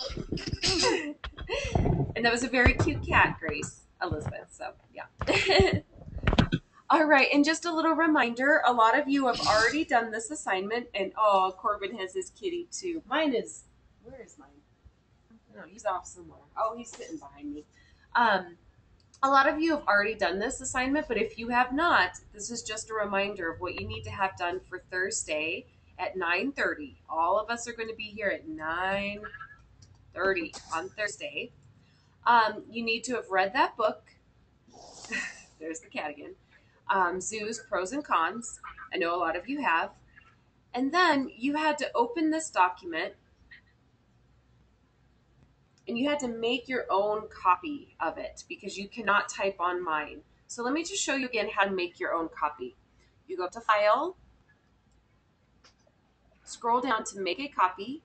And that was a very cute cat, Grace Elizabeth. So, yeah. All right, and just a little reminder, a lot of you have already done this assignment, and oh, Corbin has his kitty too. Mine is, where is mine? No, he's off somewhere. Oh, he's sitting behind me. A lot of you have already done this assignment, but if you have not, this is just a reminder of what you need to have done for Thursday at 9:30. All of us are going to be here at 9:30 on Thursday. You need to have read that book. There's the cat again. Zoo's Pros and Cons. I know a lot of you have. And then you had to open this document and you had to make your own copy of it because you cannot type on mine. So let me just show you again how to make your own copy. You go to File, scroll down to Make a Copy,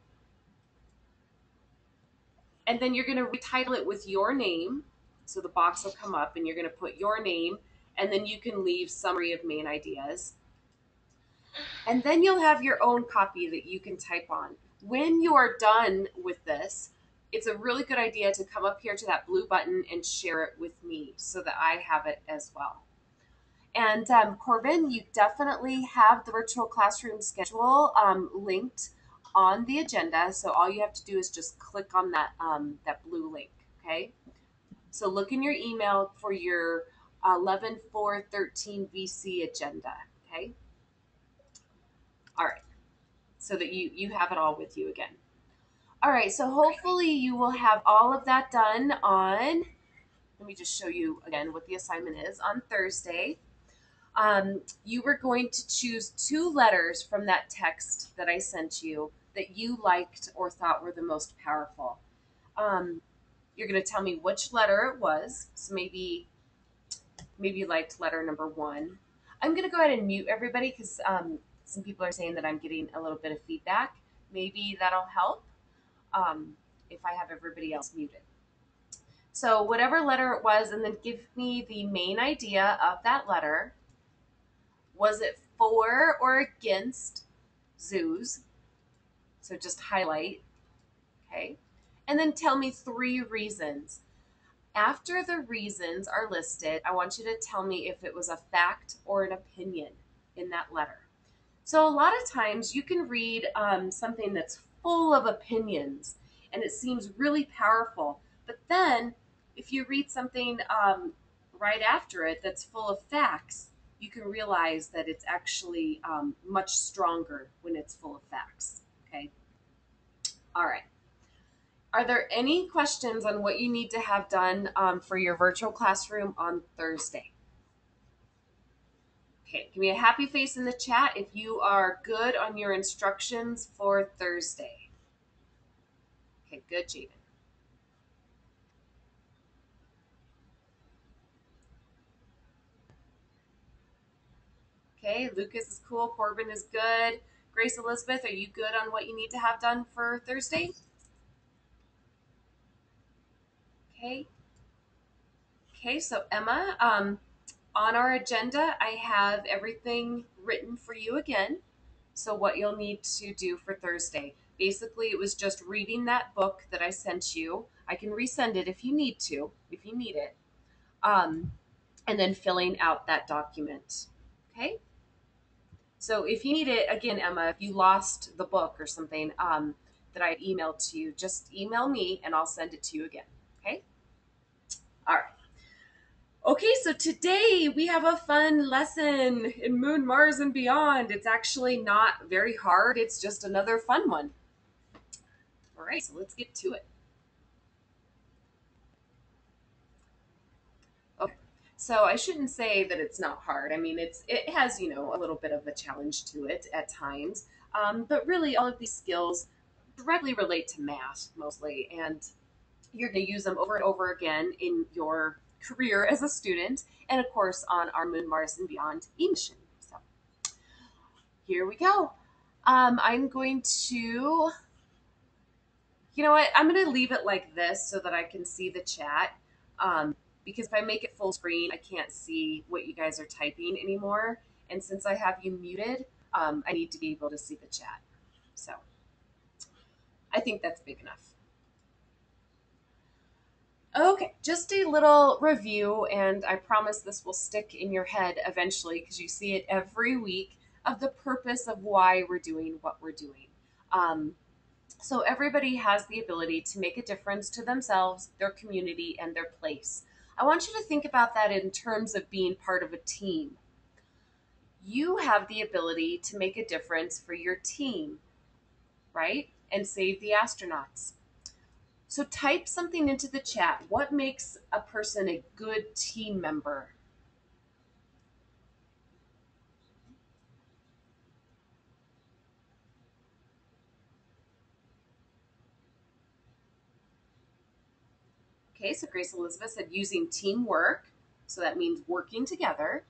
and then you're going to retitle it with your name. So the box will come up and you're going to put your name, and then you can leave summary of main ideas. And then you'll have your own copy that you can type on. When you are done with this, it's a really good idea to come up here to that blue button and share it with me so that I have it as well. And Corbin, you definitely have the virtual classroom schedule linked on the agenda. So all you have to do is just click on that blue link, okay? So look in your email for your 11/4/13 VC agenda, okay? All right, so that you have it all with you again. All right, so hopefully you will have all of that done on, let me just show you again what the assignment is on Thursday. You were going to choose 2 letters from that text that I sent you that you liked or thought were the most powerful. You're going to tell me which letter it was. So maybe you liked letter number 1. I'm going to go ahead and mute everybody because some people are saying that I'm getting a little bit of feedback. Maybe that'll help if I have everybody else muted. So whatever letter it was, and then give me the main idea of that letter. Was it for or against zoos? So just highlight, okay? And then tell me 3 reasons. After the reasons are listed, I want you to tell me if it was a fact or an opinion in that letter. So a lot of times you can read something that's full of opinions and it seems really powerful. But then if you read something right after it that's full of facts, you can realize that it's actually much stronger when it's full of facts. Okay. All right. Are there any questions on what you need to have done for your virtual classroom on Thursday? Okay, give me a happy face in the chat if you are good on your instructions for Thursday. Okay, good, Jaden. Okay, Lucas is cool. Corbin is good. Grace Elizabeth, are you good on what you need to have done for Thursday? Okay. Okay, so Emma, on our agenda, I have everything written for you again. So what you'll need to do for Thursday. Basically, it was just reading that book that I sent you. I can resend it if you need to, if you need it. And then filling out that document. Okay? So if you need it, again, Emma, if you lost the book or something that I emailed to you, just email me and I'll send it to you again. Okay? All right. Okay, so today we have a fun lesson in Moon, Mars, and Beyond. It's actually not very hard. It's just another fun one. All right, so let's get to it. Okay, so I shouldn't say that it's not hard. I mean, it has, a little bit of a challenge to it at times. But really, all of these skills directly relate to math mostly, and you're going to use them over and over again in your career as a student, and of course on our Moon, Mars, and Beyond e-mission. So here we go. I'm going to, you know what? I'm going to leave it like this so that I can see the chat. Because if I make it full screen, I can't see what you guys are typing anymore. And since I have you muted, I need to be able to see the chat. So I think that's big enough. Okay, just a little review, and I promise this will stick in your head eventually because you see it every week of the purpose of why we're doing what we're doing. So everybody has the ability to make a difference to themselves, their community, and their place. I want you to think about that in terms of being part of a team. You have the ability to make a difference for your team, right? And save the astronauts. So type something into the chat. What makes a person a good team member? Okay, so Grace Elizabeth said using teamwork. So that means working together.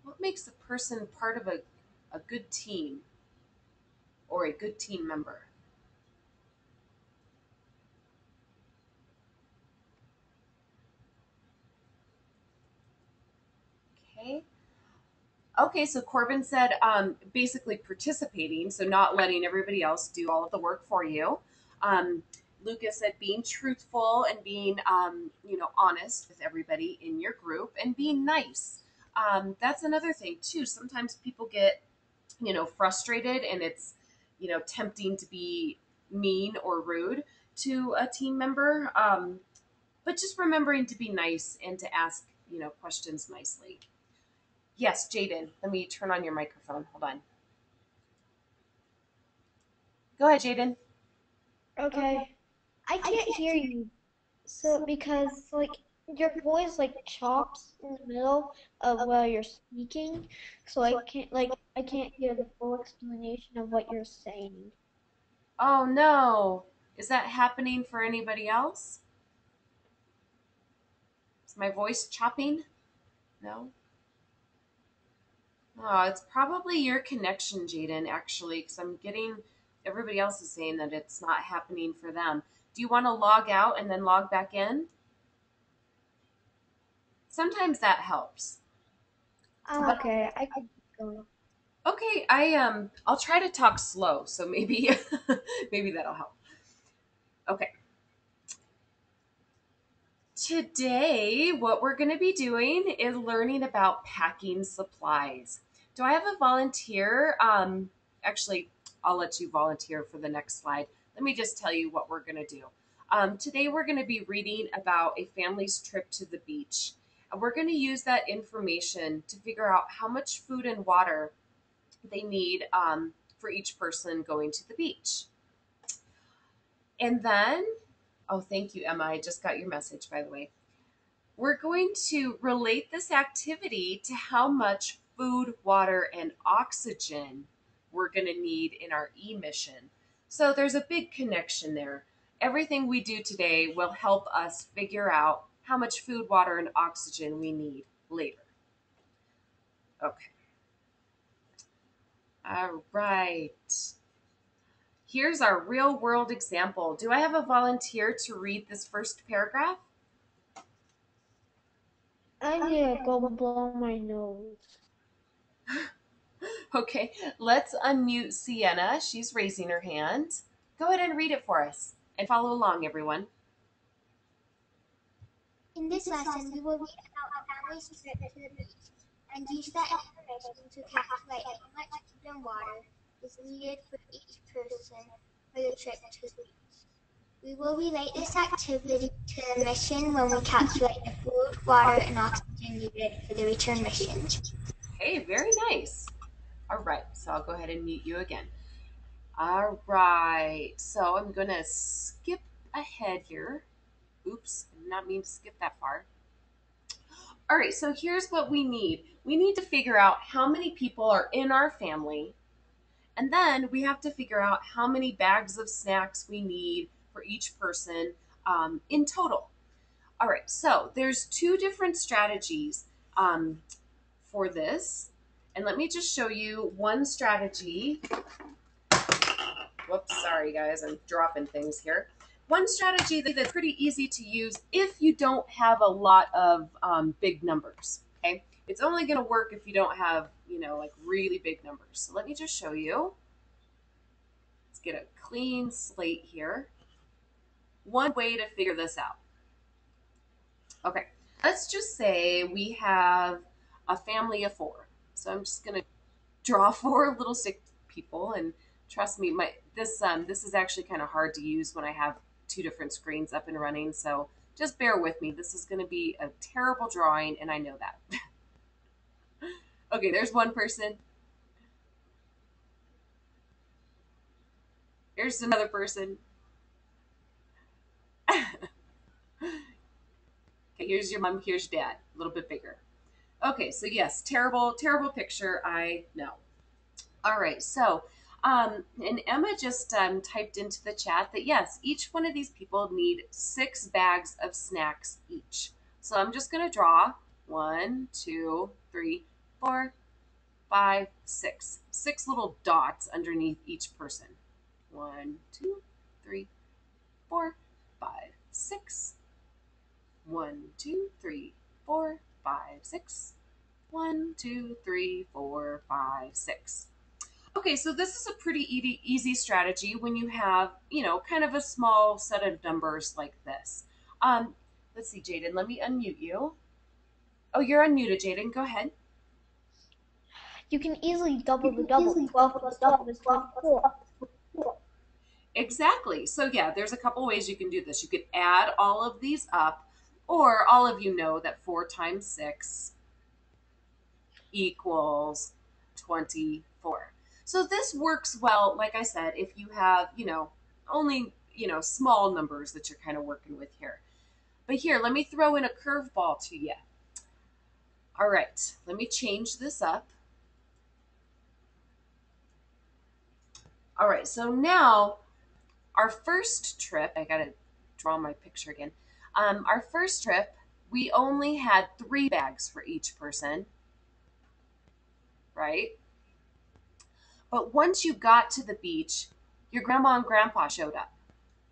What makes a person part of a good team or a good team member? Okay. Okay, so Corbin said basically participating, so not letting everybody else do all of the work for you. Lucas said being truthful and being, honest with everybody in your group and being nice. That's another thing too. Sometimes people get, frustrated and it's, tempting to be mean or rude to a team member. But just remembering to be nice and to ask, questions nicely. Yes, Jaden, let me turn on your microphone. Hold on. Go ahead, Jaden. Okay. I can't hear you. So because your voice chops in the middle of while you're speaking, so I can't hear the full explanation of what you're saying. Oh, no. Is that happening for anybody else? Is my voice chopping? No? Oh, it's probably your connection, Jaden, actually, because I'm getting everybody else is saying that it's not happening for them. Do you want to log out and then log back in? Sometimes that helps. But Okay, I can keep going. okay, I'll try to talk slow, so maybe maybe that'll help. Okay. Today, what we're going to be doing is learning about packing supplies. Do I have a volunteer? Actually, I'll let you volunteer for the next slide. Let me just tell you what we're going to do. Today we're going to be reading about a family's trip to the beach. And we're going to use that information to figure out how much food and water they need for each person going to the beach. And then, oh, thank you, Emma. I just got your message, by the way. We're going to relate this activity to how much food, water, and oxygen we're going to need in our mission. So there's a big connection there. Everything we do today will help us figure out how much food, water, and oxygen we need later. Okay. All right. Here's our real world example. Do I have a volunteer to read this first paragraph? I need to go blow my nose. Okay, let's unmute Sienna. She's raising her hand. Go ahead and read it for us and follow along, everyone. In this lesson, we will read about a family's trip to the beach and use that information to calculate how much food and water is needed for each person for the trip to the beach. We will relate this activity to the mission when we calculate the food, water, and oxygen needed for the return mission. Hey, very nice. All right, so I'll go ahead and mute you again. All right, so I'm going to skip ahead here. Oops, I did not mean to skip that far. All right, so here's what we need. We need to figure out how many people are in our family, and then we have to figure out how many bags of snacks we need for each person in total. All right, so there's two different strategies for this. And let me just show you one strategy. Whoops, sorry guys, I'm dropping things here. One strategy that's pretty easy to use if you don't have a lot of big numbers, okay? It's only gonna work if you don't have, like really big numbers. So let me just show you. Let's get a clean slate here. One way to figure this out. Okay, let's just say we have a family of 4. So I'm just gonna draw 4 little sick people, and trust me, this is actually kind of hard to use when I have 2 different screens up and running. So just bear with me. This is going to be a terrible drawing, and I know that. Okay, there's one person. Here's another person. Okay, here's your mom. Here's your dad. A little bit bigger. Okay, so yes, terrible, terrible picture. I know. All right, so and Emma just typed into the chat that yes, each one of these people need 6 bags of snacks each. So I'm just gonna draw 1, 2, 3, 4, 5, 6. 6 little dots underneath each person. 1, 2, 3, 4, 5, 6. 1, 2, 3, 4, 5, 6. 1, 2, 3, 4, 5, 6. Okay, so this is a pretty easy strategy when you have, kind of a small set of numbers like this. Let's see, Jaden, let me unmute you. Oh, you're unmuted, Jaden. Go ahead. You can easily double the double. 12 plus 12 is 24. Exactly. So yeah, there's a couple ways you can do this. You could add all of these up, or all of you know that 4 times 6 equals 24. So this works well, like I said, if you have, only, small numbers that you're kind of working with here. But here, let me throw in a curveball to you. All right, let me change this up. All right, so now our first trip, I gotta draw my picture again. Our first trip, we only had 3 bags for each person, right? But once you got to the beach, your grandma and grandpa showed up.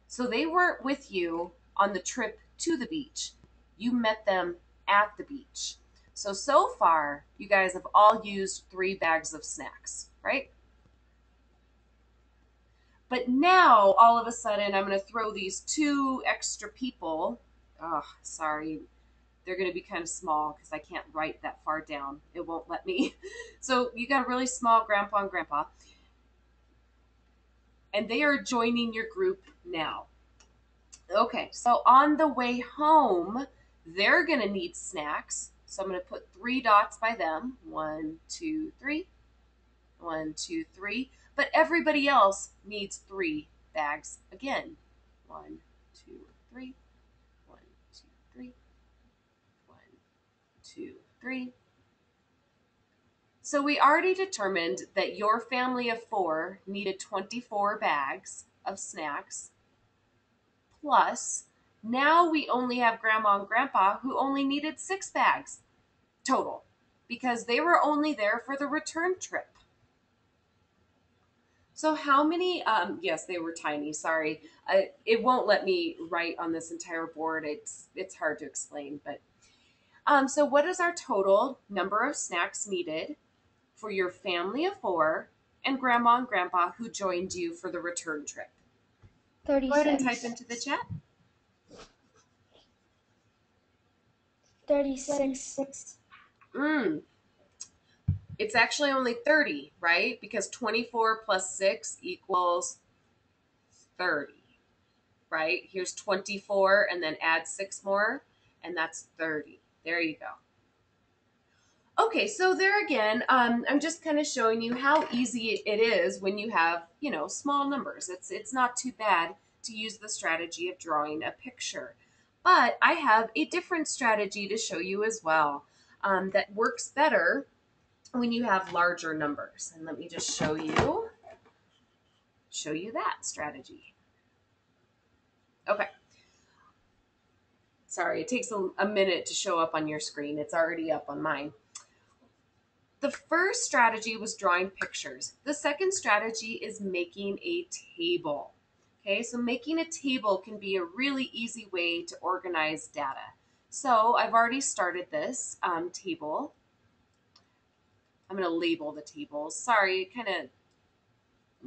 So they weren't with you on the trip to the beach. You met them at the beach. So far, you guys have all used 3 bags of snacks, right? But now, all of a sudden, I'm going to throw these 2 extra people. Oh, sorry. They're going to be kind of small because I can't write that far down. It won't let me. So you got a really small grandpa and grandpa. And they are joining your group now. Okay, so on the way home, they're going to need snacks. So I'm going to put 3 dots by them. 1, 2, 3. 1, 2, 3. But everybody else needs 3 bags again. 1, 2, 3. 1, 2, 3. 1, 2, 3. So we already determined that your family of 4 needed 24 bags of snacks. Plus, now we only have Grandma and Grandpa who only needed 6 bags total because they were only there for the return trip. So how many, yes, they were tiny, sorry. It won't let me write on this entire board. It's hard to explain, but so what is our total number of snacks needed for your family of 4 and Grandma and Grandpa who joined you for the return trip? Go ahead and type 36. into the chat. 36. Mm, it's actually only 30, right? Because 24 plus 6 equals 30, right? Here's 24 and then add 6 more, and that's 30. There you go. Okay, so there again, I'm just kind of showing you how easy it is when you have, small numbers. It's not too bad to use the strategy of drawing a picture. But I have a different strategy to show you as well that works better when you have larger numbers. And let me just show you that strategy. Okay. Sorry, it takes a minute to show up on your screen. It's already up on mine. The first strategy was drawing pictures. The second strategy is making a table. Okay, so making a table can be a really easy way to organize data. So I've already started this table. I'm going to label the tables. Sorry,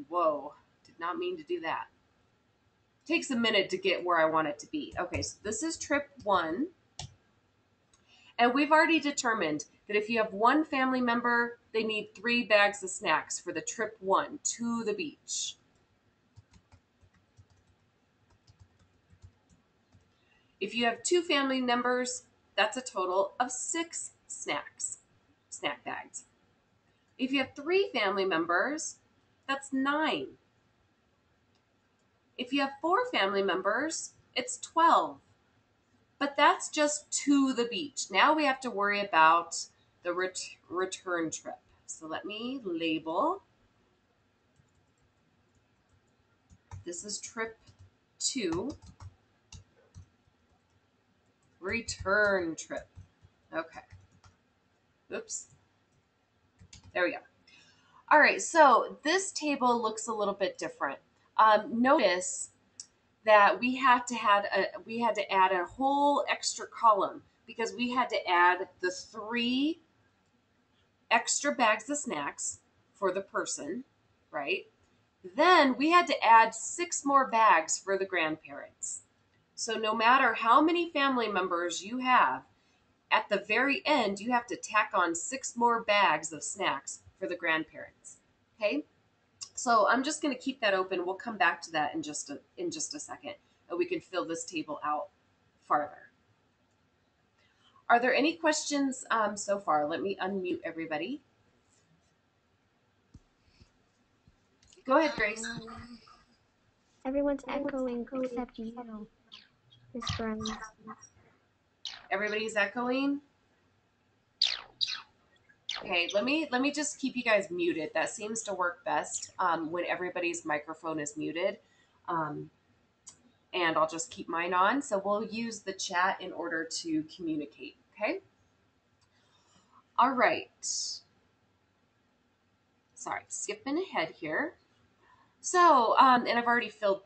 whoa, did not mean to do that. Takes a minute to get where I want it to be. Okay, so this is trip 1. And we've already determined that if you have one family member, they need 3 bags of snacks for the trip 1 to the beach. If you have 2 family members, that's a total of 6 snack bags. If you have 3 family members, that's 9. If you have 4 family members, it's 12. But that's just to the beach. Now we have to worry about the return trip. So let me label. This is trip 2, return trip. Okay. Oops. There we go. All right, so this table looks a little bit different. Notice that we had to add a whole extra column because we had to add the 3 extra bags of snacks for the person, right? Then we had to add 6 more bags for the grandparents. So no matter how many family members you have, at the very end, you have to tack on 6 more bags of snacks for the grandparents. Okay? So I'm just going to keep that open. We'll come back to that in just a second, and we can fill this table out farther. Are there any questions so far? Let me unmute everybody. Go ahead, Grace. Everyone's echoing except you, Miss Bruns. Everybody's echoing. Okay, let me just keep you guys muted. That seems to work best when everybody's microphone is muted. And I'll just keep mine on. So we'll use the chat in order to communicate, okay? All right. Sorry, skipping ahead here. So, and I've already filled,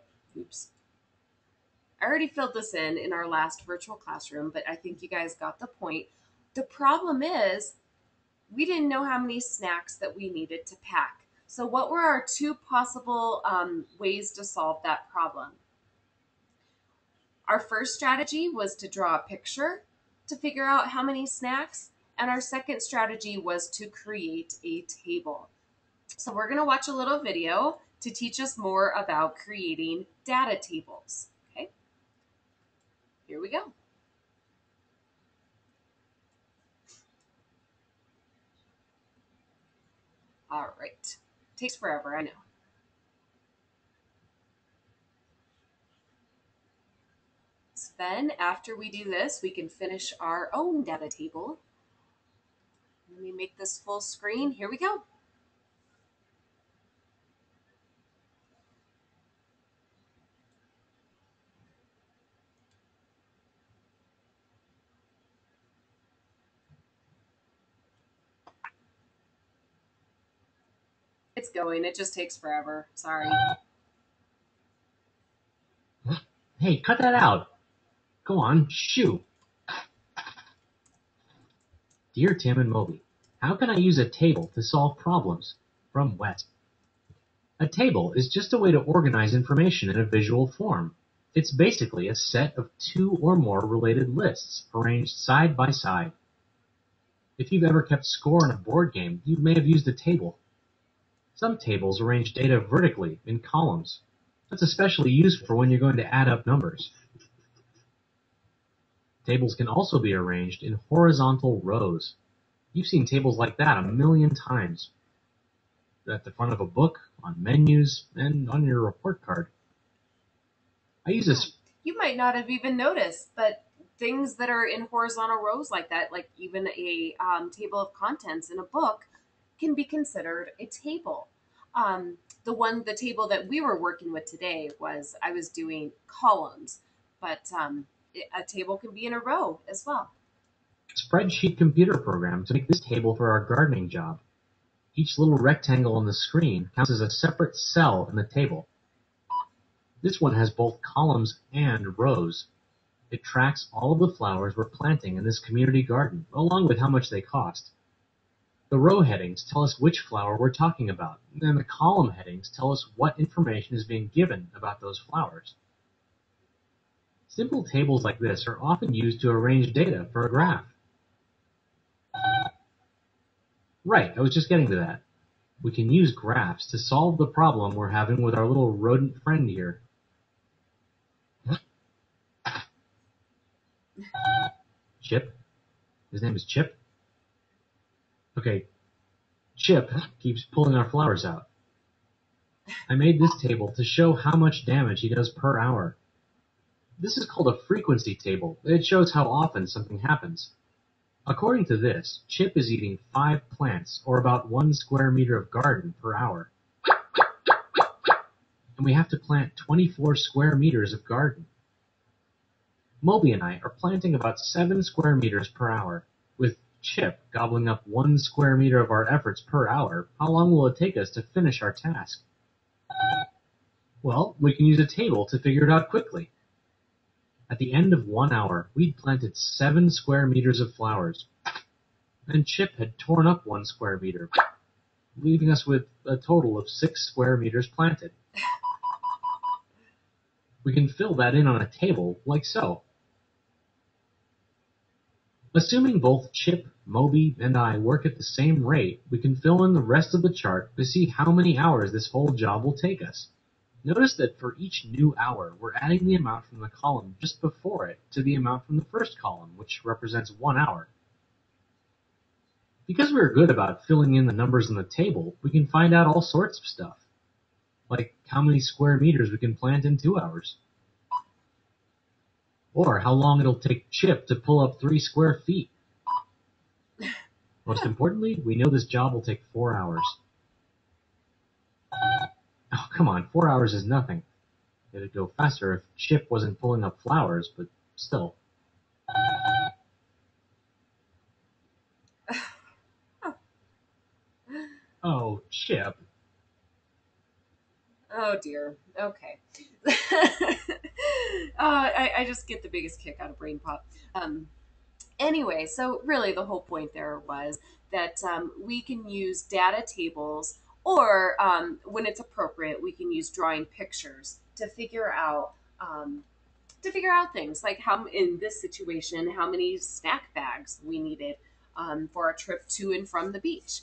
I already filled this in our last virtual classroom, but I think you guys got the point. The problem is we didn't know how many snacks that we needed to pack. So what were our 2 possible ways to solve that problem? Our first strategy was to draw a picture to figure out how many snacks, and our second strategy was to create a table. So we're going to watch a little video to teach us more about creating data tables. Okay. Here we go. All right. Takes forever, I know. So then after we do this, we can finish our own data table. Let me make this full screen. Here we go. It's going. It just takes forever. Sorry. Hey, cut that out. Go on, shoo. Dear Tim and Moby, how can I use a table to solve problems? From Wes. A table is just a way to organize information in a visual form. It's basically a set of two or more related lists arranged side by side. If you've ever kept score in a board game, you may have used a table. Some tables arrange data vertically in columns. That's especially useful for when you're going to add up numbers. Tables can also be arranged in horizontal rows. You've seen tables like that a million times. At the front of a book, on menus, and on your report card. I use this. You might not have even noticed, but things that are in horizontal rows like that, like even a table of contents in a book, can be considered a table. The table that we were working with today was I was doing columns, but a table can be in a row as well. Spreadsheet computer program to make this table for our gardening job. Each little rectangle on the screen counts as a separate cell in the table. This one has both columns and rows. It tracks all of the flowers we're planting in this community garden, along with how much they cost. The row headings tell us which flower we're talking about, and the column headings tell us what information is being given about those flowers. Simple tables like this are often used to arrange data for a graph. Right, I was just getting to that. We can use graphs to solve the problem we're having with our little rodent friend here. Chip? His name is Chip? Okay, Chip keeps pulling our flowers out. I made this table to show how much damage he does per hour. This is called a frequency table. It shows how often something happens. According to this, Chip is eating 5 plants, or about 1 square meter of garden per hour. And we have to plant 24 square meters of garden. Moby and I are planting about 7 square meters per hour. With Chip gobbling up 1 square meter of our efforts per hour, how long will it take us to finish our task? Well, we can use a table to figure it out quickly. At the end of 1 hour, we'd planted 7 square meters of flowers. And Chip had torn up 1 square meter, leaving us with a total of 6 square meters planted. We can fill that in on a table, like so. Assuming both Chip, Moby, and I work at the same rate, we can fill in the rest of the chart to see how many hours this whole job will take us. Notice that for each new hour, we're adding the amount from the column just before it to the amount from the first column, which represents 1 hour. Because we're good about filling in the numbers in the table, we can find out all sorts of stuff, like how many square meters we can plant in 2 hours, or how long it'll take Chip to pull up 3 square feet. Most importantly, we know this job will take 4 hours. Oh, come on, 4 hours is nothing. It'd go faster if Chip wasn't pulling up flowers, but still. Oh, Chip. Oh dear. Okay. I just get the biggest kick out of brain pop. Anyway, so really the whole point there was that we can use data tables, or when it's appropriate, we can use drawing pictures to figure out things like how in this situation how many snack bags we needed for our trip to and from the beach.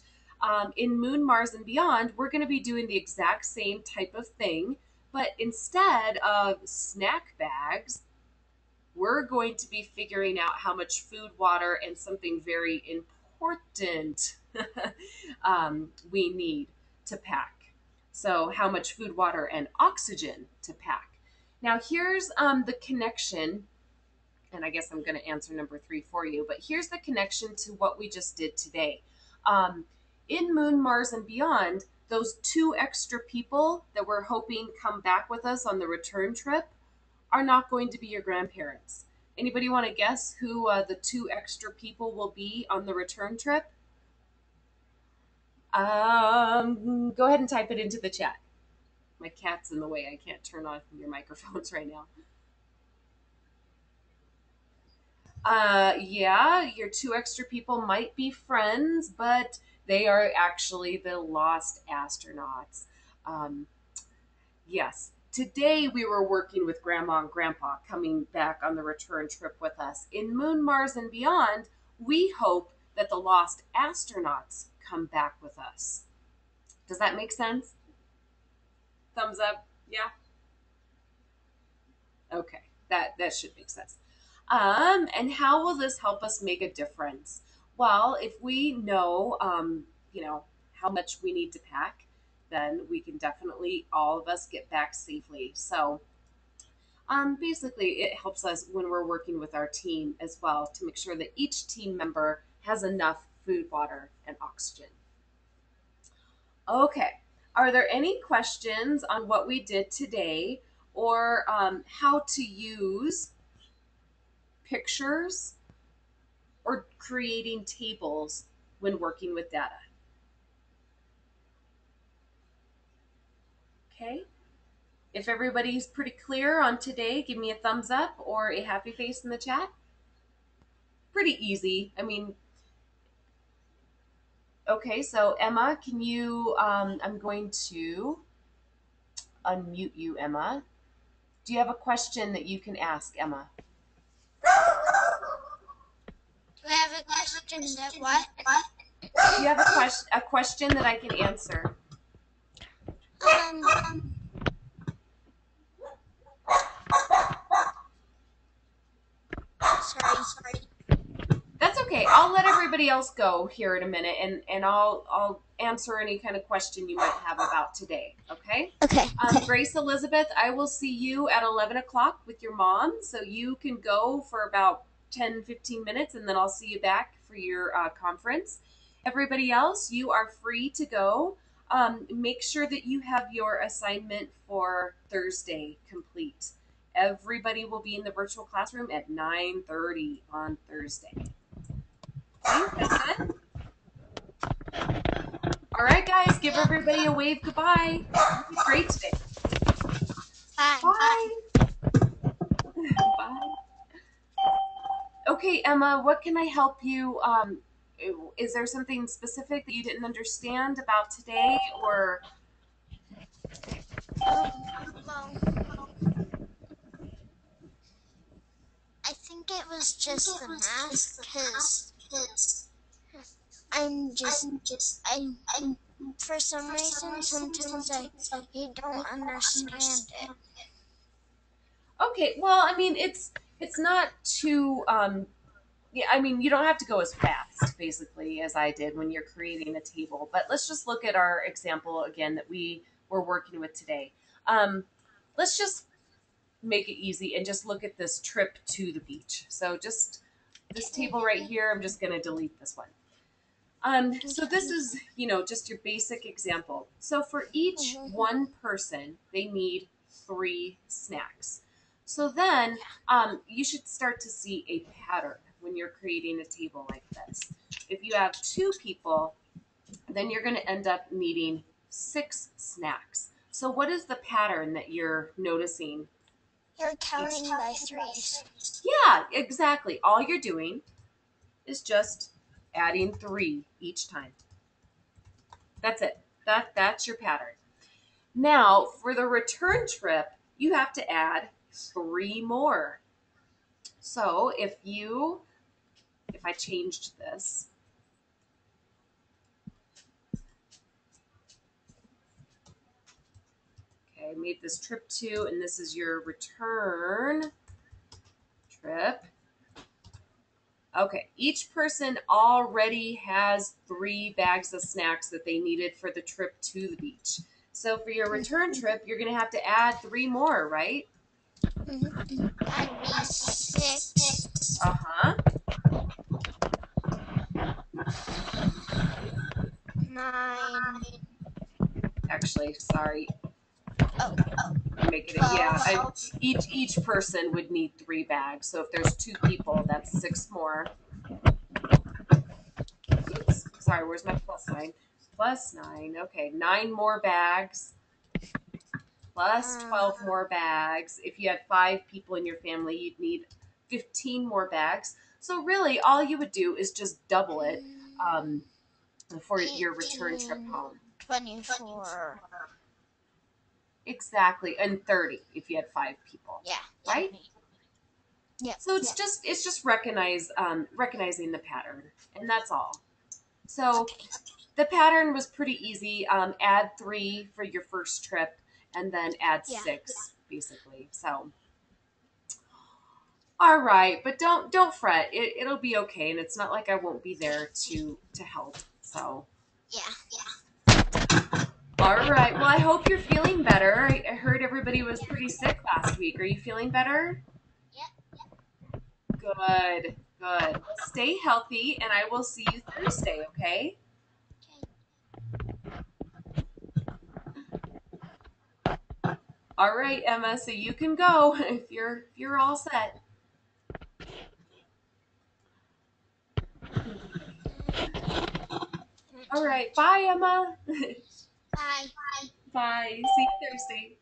In Moon, Mars, and Beyond, we're going to be doing the exact same type of thing, but instead of snack bags, we're going to be figuring out how much food, water, and something very important we need to pack. So, how much food, water, and oxygen to pack. Now, here's the connection, and I guess I'm going to answer number 3 for you, but here's the connection to what we just did today. Um, in Moon, Mars, and Beyond, those 2 extra people that we're hoping come back with us on the return trip are not going to be your grandparents. Anybody want to guess who the 2 extra people will be on the return trip? Go ahead and type it into the chat. My cat's in the way. I can't turn on your microphones right now. Yeah, your 2 extra people might be friends, but they are actually the lost astronauts. Um, yes, today we were working with Grandma and Grandpa coming back on the return trip with us. In Moon, Mars, and Beyond, we hope that the lost astronauts come back with us. Does that make sense? Thumbs up? Yeah? Okay, that should make sense. And how will this help us make a difference? Well, if we know, how much we need to pack, then we can definitely all of us get back safely. So, basically, it helps us when we're working with our team as well to make sure that each team member has enough food, water, and oxygen. Okay. Are there any questions on what we did today or how to use pictures or creating tables when working with data? Okay. If everybody's pretty clear on today, give me a thumbs up or a happy face in the chat. Pretty easy. I mean, okay, so Emma, can you, I'm going to unmute you, Emma. Do you have a question that you can ask, Emma? Do I have a question that what? Do you have a question that I can answer? Sorry. That's okay. I'll let everybody else go here in a minute, and I'll answer any kind of question you might have about today. Okay. Okay. Grace Elizabeth, I will see you at 11 o'clock with your mom, so you can go for about 10-15 minutes, and then I'll see you back for your conference. Everybody else, you are free to go. Make sure that you have your assignment for Thursday complete. Everybody will be in the virtual classroom at 9:30 on Thursday. Okay, that's good. All right, guys, give everybody a wave goodbye. You did great today. Bye. Bye. Bye. Okay, Emma, what can I help you? Is there something specific that you didn't understand about today, or? Well, I think it was just the math, because I, for some reason, sometimes I don't understand it. Okay, well, I mean, it's not too. Yeah, I mean, you don't have to go as fast, basically, as I did when you're creating a table. But let's just look at our example again that we were working with today. Let's just make it easy and just look at this trip to the beach. So just this table right here, I'm just going to delete this one. So this is, just your basic example. So for each one person, they need 3 snacks. So then you should start to see a pattern when you're creating a table like this. If you have 2 people, then you're going to end up needing 6 snacks. So what is the pattern that you're noticing? You're counting by threes. Yeah, exactly. All you're doing is just adding 3 each time. That's it. That's your pattern. Now, for the return trip, you have to add 3 more. So if I changed this, okay, I made this trip 2, and this is your return trip. Okay, each person already has 3 bags of snacks that they needed for the trip to the beach. So for your return trip, you're going to have to add 3 more, right? That'd be 6, Uh-huh. 9. Actually, sorry. Oh, Make it, 12. each person would need 3 bags. So if there's 2 people, that's 6 more. Oops, sorry, where's my plus sign? Plus 9. Okay, 9 more bags plus 12 more bags. If you had 5 people in your family, you'd need 15 more bags. So really, all you would do is just double it for your return trip 18, home. 24. Exactly, and 30 if you had 5 people, Yeah. right? Yep. So it's just recognizing the pattern, and that's all. So Okay. the pattern was pretty easy. Add 3 for your first trip, and then add Yeah. 6, basically. So, all right, but don't fret. It'll be okay, and it's not like I won't be there to help. So, Yeah. all right. Well, I hope you're feeling better. I heard everybody was pretty sick last week. Are you feeling better? Good, good. Well, stay healthy, and I will see you Thursday. Okay. All right, Emma. So you can go if you're all set. All right. Bye, Emma. Bye. Bye. See you Thursday.